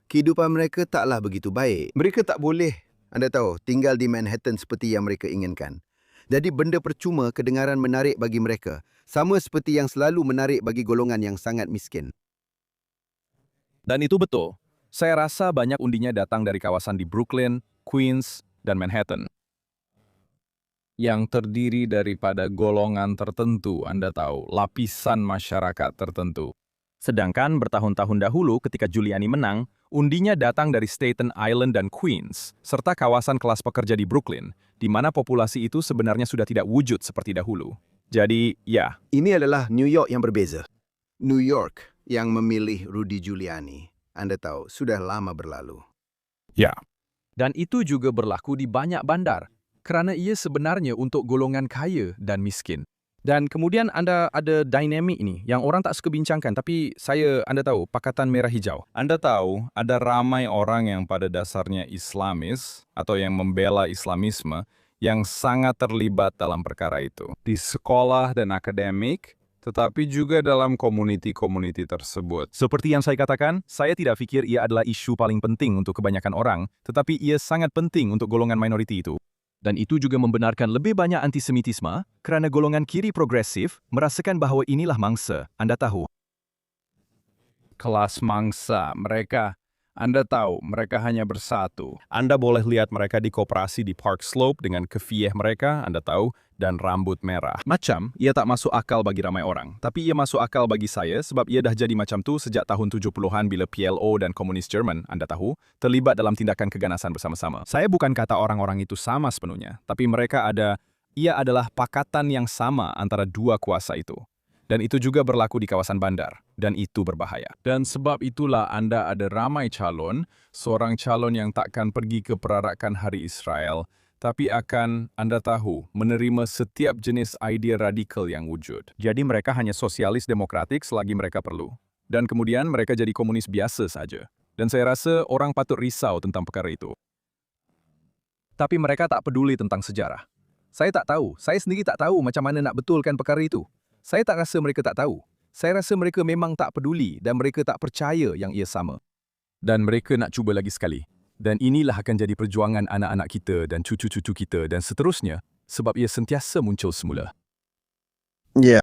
kehidupan mereka taklah begitu baik. Mereka tak boleh, anda tahu, tinggal di Manhattan seperti yang mereka inginkan. Jadi benda percuma kedengaran menarik bagi mereka. Sama seperti yang selalu menarik bagi golongan yang sangat miskin. Dan itu betul. Saya rasa banyak undinya datang dari kawasan di Brooklyn, Queens, dan Manhattan. Yang terdiri daripada golongan tertentu, Anda tahu, lapisan masyarakat tertentu. Sedangkan bertahun-tahun dahulu ketika Giuliani menang, undinya datang dari Staten Island dan Queens, serta kawasan kelas pekerja di Brooklyn, di mana populasi itu sebenarnya sudah tidak wujud seperti dahulu. Jadi, ya. Ini adalah New York yang berbeza. New York yang memilih Rudy Giuliani, Anda tahu, sudah lama berlalu. Ya, Dan itu juga berlaku di banyak bandar, kerana ia sebenarnya untuk golongan kaya dan miskin. Dan kemudian Anda ada dinamik ini yang orang tak suka bincangkan, tapi Anda tahu, Pakatan Merah Hijau. Anda tahu ada ramai orang yang pada dasarnya Islamis atau yang membela Islamisme yang sangat terlibat dalam perkara itu. Di sekolah dan akademik, tetapi juga dalam komuniti-komuniti tersebut. Seperti yang saya katakan, saya tidak pikir ia adalah isu paling penting untuk kebanyakan orang, tetapi ia sangat penting untuk golongan minoriti itu. Dan itu juga membenarkan lebih banyak antisemitisme kerana golongan kiri progresif merasakan bahawa inilah mangsa, Anda tahu. Kelas mangsa, Anda tahu, mereka hanya bersatu. Anda boleh lihat mereka di koperasi di Park Slope dengan kefieh mereka, Anda tahu, dan rambut merah. Macam, ia tak masuk akal bagi ramai orang. Tapi ia masuk akal bagi saya sebab ia dah jadi macam tu sejak tahun 70-an bila PLO dan komunis Jerman, Anda tahu, terlibat dalam tindakan keganasan bersama-sama. Saya bukan kata orang-orang itu sama sepenuhnya, tapi ia adalah pakatan yang sama antara dua kuasa itu. Dan itu juga berlaku di kawasan bandar, dan itu berbahaya. Dan sebab itulah Anda ada ramai calon, seorang calon yang takkan pergi ke perarakan Hari Israel, tapi akan, Anda tahu, menerima setiap jenis idea radikal yang wujud. Jadi mereka hanya sosialis demokratik selagi mereka perlu. Dan kemudian mereka jadi komunis biasa saja. Dan saya rasa orang patut risau tentang perkara itu. Tapi mereka tak peduli tentang sejarah. Saya sendiri tak tahu macam mana nak betulkan perkara itu. Saya tak rasa mereka tak tahu. Saya rasa mereka memang tak peduli dan mereka tak percaya yang ia sama. Dan mereka nak cuba lagi sekali. Dan inilah akan jadi perjuangan anak-anak kita dan cucu-cucu kita dan seterusnya sebab ia sentiasa muncul semula. Ya.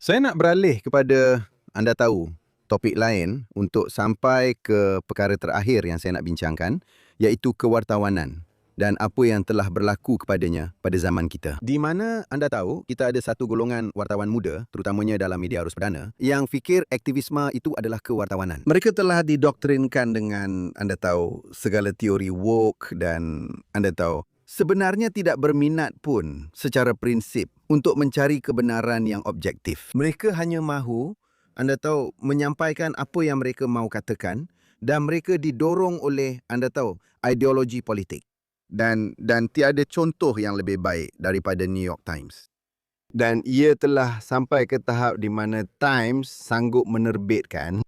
Saya nak beralih kepada, Anda tahu, topik lain untuk sampai ke perkara terakhir yang saya nak bincangkan, iaitu kewartawanan dan apa yang telah berlaku kepadanya pada zaman kita. Di mana anda tahu, kita ada satu golongan wartawan muda, terutamanya dalam media arus perdana, yang fikir aktivisme itu adalah kewartawanan. Mereka telah didoktrinkan dengan, anda tahu, segala teori woke dan anda tahu, sebenarnya tidak berminat pun secara prinsip untuk mencari kebenaran yang objektif. Mereka hanya mahu, anda tahu, menyampaikan apa yang mereka mahu katakan dan mereka didorong oleh, anda tahu, ideologi politik. Dan tiada contoh yang lebih baik daripada New York Times. Dan ia telah sampai ke tahap di mana Times sanggup menerbitkan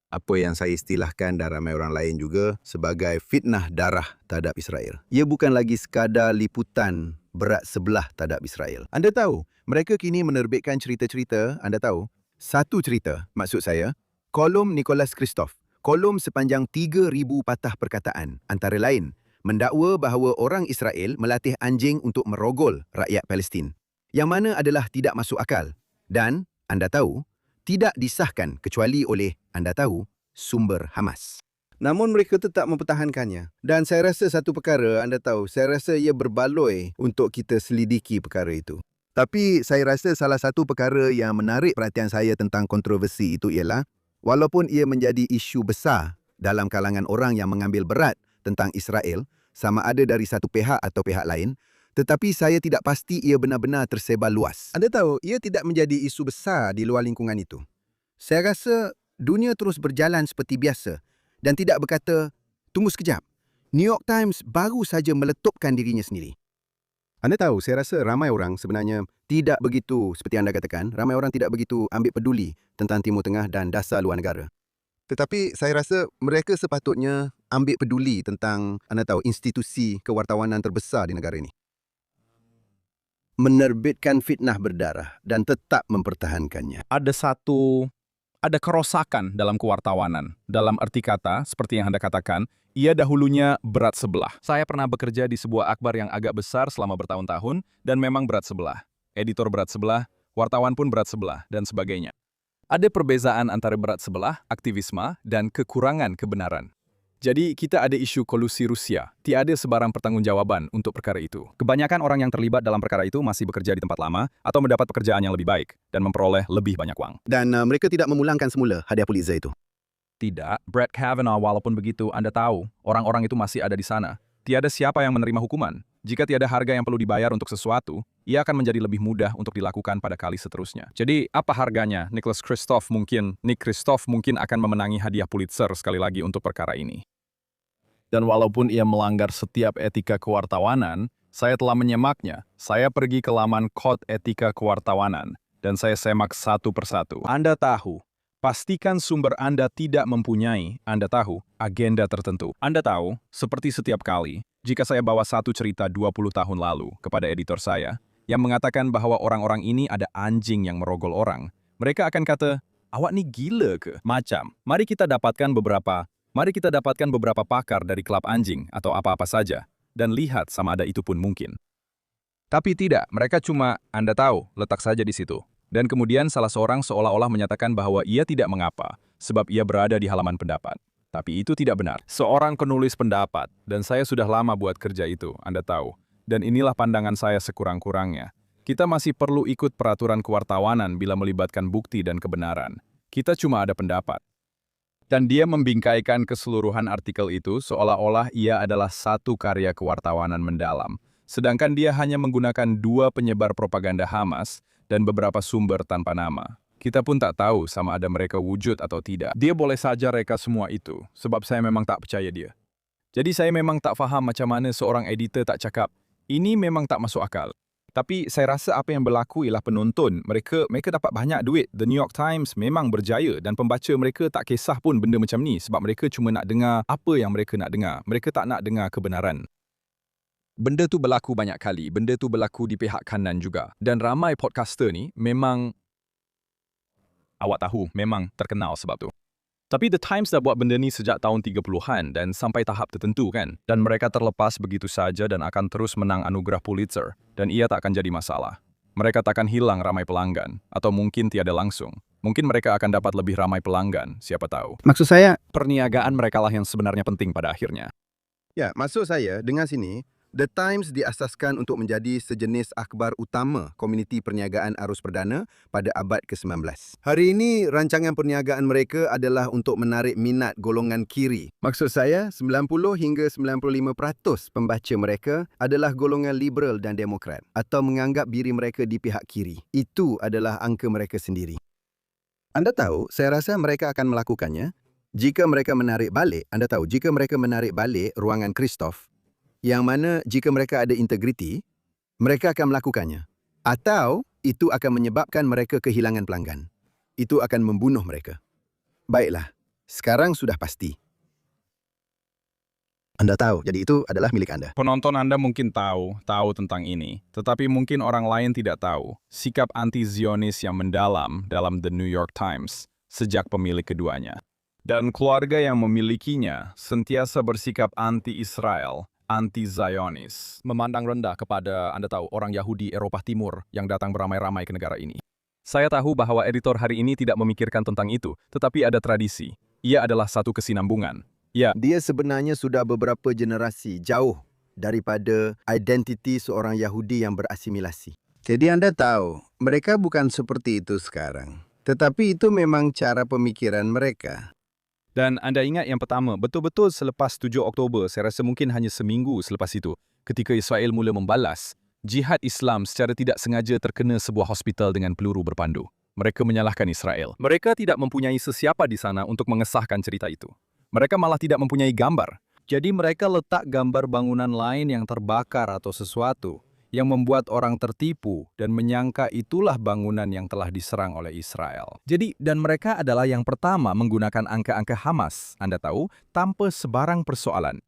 apa yang saya istilahkan dan ramai orang lain juga sebagai fitnah darah terhadap Israel. Ia bukan lagi sekadar liputan berat sebelah terhadap Israel. Anda tahu, mereka kini menerbitkan cerita-cerita, anda tahu, satu cerita, maksud saya, kolom Nicholas Kristof. Kolom sepanjang 3,000 patah perkataan, antara lain, mendakwa bahawa orang Israel melatih anjing untuk merogol rakyat Palestin, yang mana adalah tidak masuk akal dan, anda tahu, tidak disahkan kecuali oleh, anda tahu, sumber Hamas. Namun mereka tetap mempertahankannya. Dan saya rasa satu perkara, anda tahu, saya rasa ia berbaloi untuk kita selidiki perkara itu. Tapi saya rasa salah satu perkara yang menarik perhatian saya tentang kontroversi itu ialah, walaupun ia menjadi isu besar dalam kalangan orang yang mengambil berat tentang Israel, sama ada dari satu pihak atau pihak lain, tetapi saya tidak pasti ia benar-benar tersebar luas. Anda tahu, ia tidak menjadi isu besar di luar lingkungan itu. Saya rasa dunia terus berjalan seperti biasa dan tidak berkata, tunggu sekejap, New York Times baru saja meletupkan dirinya sendiri. Anda tahu, saya rasa ramai orang sebenarnya tidak begitu, seperti anda katakan, ramai orang tidak begitu ambil peduli tentang Timur Tengah dan dasar luar negara. Tetapi saya rasa mereka sepatutnya ambil peduli tentang, anda tahu, institusi kewartawanan terbesar di negara ini. Menerbitkan fitnah berdarah dan tetap mempertahankannya. Ada kerosakan dalam kewartawanan. Dalam arti kata, seperti yang Anda katakan, ia dahulunya berat sebelah. Saya pernah bekerja di sebuah akhbar yang agak besar selama bertahun-tahun, dan memang berat sebelah. Editor berat sebelah, wartawan pun berat sebelah, dan sebagainya. Ada perbezaan antara berat sebelah, aktivisme, dan kekurangan kebenaran. Jadi, kita ada isu kolusi Rusia. Tiada sebarang pertanggungjawaban untuk perkara itu. Kebanyakan orang yang terlibat dalam perkara itu masih bekerja di tempat lama atau mendapat pekerjaan yang lebih baik dan memperoleh lebih banyak uang. Dan mereka tidak memulangkan semula hadiah Pulitzer itu. Tidak, Brett Kavanaugh walaupun begitu, Anda tahu, orang-orang itu masih ada di sana. Tiada siapa yang menerima hukuman. Jika tiada harga yang perlu dibayar untuk sesuatu, ia akan menjadi lebih mudah untuk dilakukan pada kali seterusnya. Jadi, apa harganya? Nick Kristof mungkin akan memenangi hadiah Pulitzer sekali lagi untuk perkara ini. Dan walaupun ia melanggar setiap etika kewartawanan, saya telah menyemaknya. Saya pergi ke laman Kode Etika Kewartawanan, dan saya semak satu persatu. Anda tahu, pastikan sumber Anda tidak mempunyai, Anda tahu, agenda tertentu. Anda tahu, seperti setiap kali, jika saya bawa satu cerita 20 tahun lalu kepada editor saya, yang mengatakan bahwa orang-orang ini ada anjing yang merogol orang, mereka akan kata, awak nih gila ke? Macam, mari kita dapatkan beberapa pakar dari klub anjing atau apa-apa saja, dan lihat sama ada itu pun mungkin. Tapi tidak, mereka cuma, Anda tahu, letak saja di situ. Dan kemudian salah seorang seolah-olah menyatakan bahwa ia tidak mengapa, sebab ia berada di halaman pendapat. Tapi itu tidak benar. Seorang penulis pendapat, dan saya sudah lama buat kerja itu, Anda tahu. Dan inilah pandangan saya sekurang-kurangnya. Kita masih perlu ikut peraturan kewartawanan bila melibatkan bukti dan kebenaran. Kita cuma ada pendapat. Dan dia membingkaikan keseluruhan artikel itu seolah-olah ia adalah satu karya kewartawanan mendalam. Sedangkan dia hanya menggunakan 2 penyebar propaganda Hamas dan beberapa sumber tanpa nama. Kita pun tak tahu sama ada mereka wujud atau tidak. Dia boleh saja reka semua itu, sebab saya memang tak percaya dia. Jadi saya memang tak faham macam mana seorang editor tak cakap, ini memang tak masuk akal. Tapi saya rasa apa yang berlaku ialah penonton. Mereka dapat banyak duit. The New York Times memang berjaya dan pembaca mereka tak kisah pun benda macam ni sebab mereka cuma nak dengar apa yang mereka nak dengar. Mereka tak nak dengar kebenaran. Benda tu berlaku banyak kali. Benda tu berlaku di pihak kanan juga. Dan ramai podcaster ni memang, awak tahu, memang terkenal sebab tu. Tapi The Times dah buat benda ni sejak tahun 30-an dan sampai tahap tertentu kan. Dan mereka terlepas begitu saja dan akan terus menang anugerah Pulitzer. Dan ia tak akan jadi masalah. Mereka takkan hilang ramai pelanggan. Atau mungkin tiada langsung. Mungkin mereka akan dapat lebih ramai pelanggan, siapa tahu. Maksud saya, Perniagaan mereka lah yang sebenarnya penting pada akhirnya. ya, maksud saya, dengar sini, The Times diasaskan untuk menjadi sejenis akhbar utama komuniti perniagaan arus perdana pada abad ke-19. Hari ini, rancangan perniagaan mereka adalah untuk menarik minat golongan kiri. Maksud saya, 90 hingga 95% pembaca mereka adalah golongan liberal dan demokrat atau menganggap diri mereka di pihak kiri. Itu adalah angka mereka sendiri. Anda tahu, saya rasa mereka akan melakukannya jika mereka menarik balik, Anda tahu, jika mereka menarik balik ruangan Kristof, yang mana jika mereka ada integriti, mereka akan melakukannya. Atau itu akan menyebabkan mereka kehilangan pelanggan. Itu akan membunuh mereka. Baiklah, sekarang sudah pasti. Anda tahu, jadi itu adalah milik Anda. Penonton Anda mungkin tahu tentang ini, tetapi mungkin orang lain tidak tahu sikap anti-Zionis yang mendalam dalam The New York Times sejak pemilik keduanya. Dan keluarga yang memilikinya sentiasa bersikap anti-Israel, anti-Zionis, memandang rendah kepada, Anda tahu, orang Yahudi Eropah Timur yang datang beramai-ramai ke negara ini. Saya tahu bahwa editor hari ini tidak memikirkan tentang itu, tetapi ada tradisi. Ia adalah satu kesinambungan. Ya, Dia sebenarnya sudah beberapa generasi jauh daripada identiti seorang Yahudi yang berasimilasi. Jadi Anda tahu, mereka bukan seperti itu sekarang. Tetapi itu memang cara pemikiran mereka. dan Anda ingat yang pertama, betul-betul selepas 7 Oktober, saya rasa mungkin hanya seminggu selepas itu, ketika Israel mula membalas, jihad Islam secara tidak sengaja terkena sebuah hospital dengan peluru berpandu. Mereka menyalahkan Israel. Mereka tidak mempunyai sesiapa di sana untuk mengesahkan cerita itu. Mereka malah tidak mempunyai gambar. Jadi mereka letak gambar bangunan lain yang terbakar atau sesuatu yang membuat orang tertipu dan menyangka itulah bangunan yang telah diserang oleh Israel. Jadi, dan mereka adalah yang pertama menggunakan angka-angka Hamas, Anda tahu, tanpa sebarang persoalan.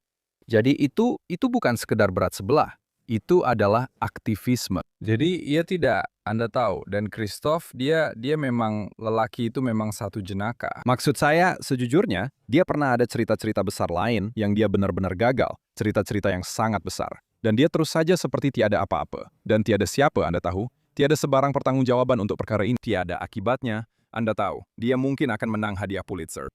Jadi itu bukan sekedar berat sebelah. Itu adalah aktivisme. Jadi ia tidak, Anda tahu, dan Kristof dia memang, lelaki itu memang satu jenaka. Maksud saya, sejujurnya, dia pernah ada cerita-cerita besar lain yang dia benar-benar gagal. Cerita-cerita yang sangat besar. Dan dia terus saja seperti tiada apa-apa. Dan tiada siapa, Anda tahu, tiada sebarang pertanggungjawaban untuk perkara ini. Tiada akibatnya, Anda tahu, dia mungkin akan menang hadiah Pulitzer.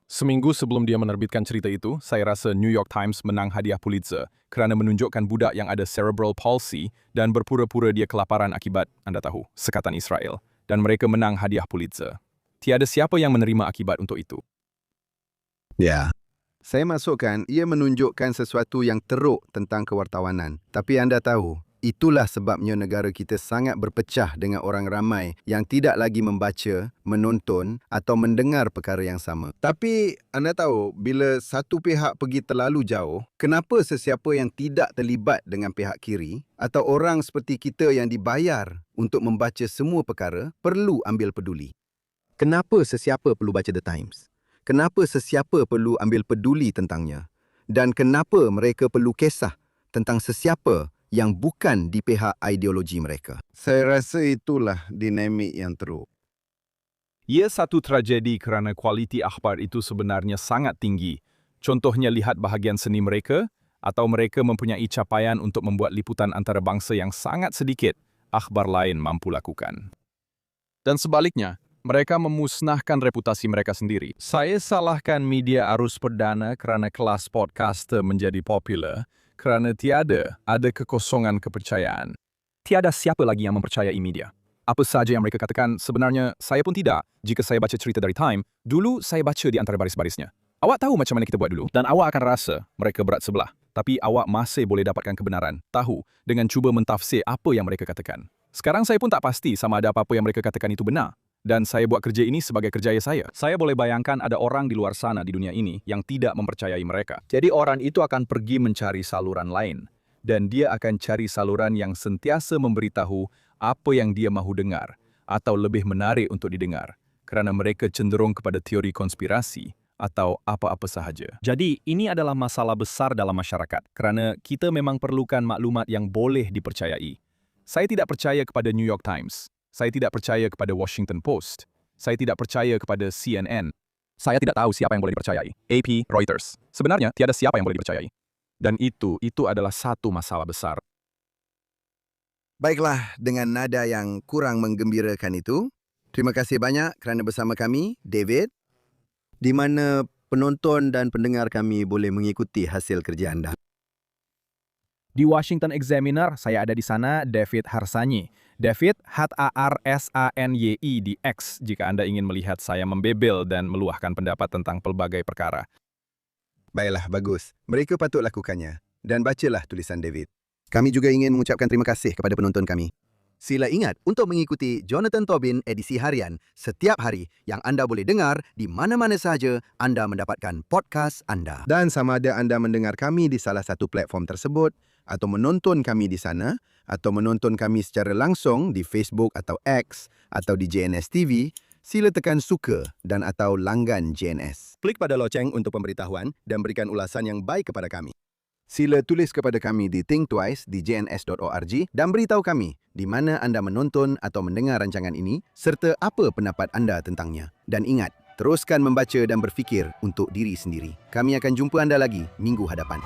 Seminggu sebelum dia menerbitkan cerita itu, saya rasa New York Times menang hadiah Pulitzer kerana menunjukkan budak yang ada cerebral palsy dan berpura-pura dia kelaparan akibat, Anda tahu, sekatan Israel. Dan mereka menang hadiah Pulitzer. Tiada siapa yang menerima akibat untuk itu. Ya. Saya masukkan ia menunjukkan sesuatu yang teruk tentang kewartawanan. Tapi anda tahu, itulah sebabnya negara kita sangat berpecah dengan orang ramai yang tidak lagi membaca, menonton atau mendengar perkara yang sama. Tapi anda tahu, bila satu pihak pergi terlalu jauh, kenapa sesiapa yang tidak terlibat dengan pihak kiri atau orang seperti kita yang dibayar untuk membaca semua perkara perlu ambil peduli? Kenapa sesiapa perlu baca The Times? Kenapa sesiapa perlu ambil peduli tentangnya? Dan kenapa mereka perlu kisah tentang sesiapa yang bukan di pihak ideologi mereka? Saya rasa itulah dinamik yang teruk. Ia satu tragedi kerana kualiti akhbar itu sebenarnya sangat tinggi. Contohnya lihat bahagian seni mereka, atau mereka mempunyai capaian untuk membuat liputan antarabangsa yang sangat sedikit akhbar lain mampu lakukan. Dan sebaliknya, mereka memusnahkan reputasi mereka sendiri. Saya salahkan media arus perdana kerana kelas podcaster menjadi popular kerana tiada ada kekosongan kepercayaan. Tiada siapa lagi yang mempercayai media. Apa saja yang mereka katakan, sebenarnya saya pun tidak. Jika saya baca cerita dari Time, dulu saya baca di antara baris-barisnya. Awak tahu macam mana kita buat dulu? Dan awak akan rasa mereka berat sebelah. Tapi awak masih boleh dapatkan kebenaran. Tahu, dengan cuba mentafsir apa yang mereka katakan. Sekarang saya pun tak pasti sama ada apa-apa yang mereka katakan itu benar. Dan saya buat kerja ini sebagai kerjaya saya. Saya boleh bayangkan ada orang di luar sana di dunia ini yang tidak mempercayai mereka. Jadi orang itu akan pergi mencari saluran lain. Dan dia akan cari saluran yang sentiasa memberitahu apa yang dia mahu dengar atau lebih menarik untuk didengar. Kerana mereka cenderung kepada teori konspirasi atau apa-apa sahaja. Jadi ini adalah masalah besar dalam masyarakat. Kerana kita memang perlukan maklumat yang boleh dipercayai. Saya tidak percaya kepada New York Times. Saya tidak percaya kepada Washington Post. Saya tidak percaya kepada CNN. Saya tidak tahu siapa yang boleh dipercayai. AP, Reuters. Sebenarnya, tiada siapa yang boleh dipercayai. Dan itu adalah satu masalah besar. Baiklah, dengan nada yang kurang menggembirakan itu, terima kasih banyak kerana bersama kami, David, di mana penonton dan pendengar kami boleh mengikuti hasil kerja anda. Di Washington Examiner, saya ada di sana, David Harsanyi. David, Harsanyi di X, jika Anda ingin melihat saya membebel dan meluahkan pendapat tentang pelbagai perkara. Baiklah, bagus. Mereka patut lakukannya. Dan bacalah tulisan David. Kami juga ingin mengucapkan terima kasih kepada penonton kami. Sila ingat untuk mengikuti Jonathan Tobin edisi harian setiap hari yang anda boleh dengar di mana-mana sahaja anda mendapatkan podcast anda. Dan sama ada anda mendengar kami di salah satu platform tersebut, atau menonton kami di sana, atau menonton kami secara langsung di Facebook atau X, atau di JNS TV, sila tekan suka dan atau langgan JNS. Klik pada loceng untuk pemberitahuan dan berikan ulasan yang baik kepada kami. Sila tulis kepada kami di Think Twice di jns.org dan beritahu kami di mana anda menonton atau mendengar rancangan ini serta apa pendapat anda tentangnya. Dan ingat, teruskan membaca dan berfikir untuk diri sendiri. Kami akan jumpa anda lagi minggu hadapan.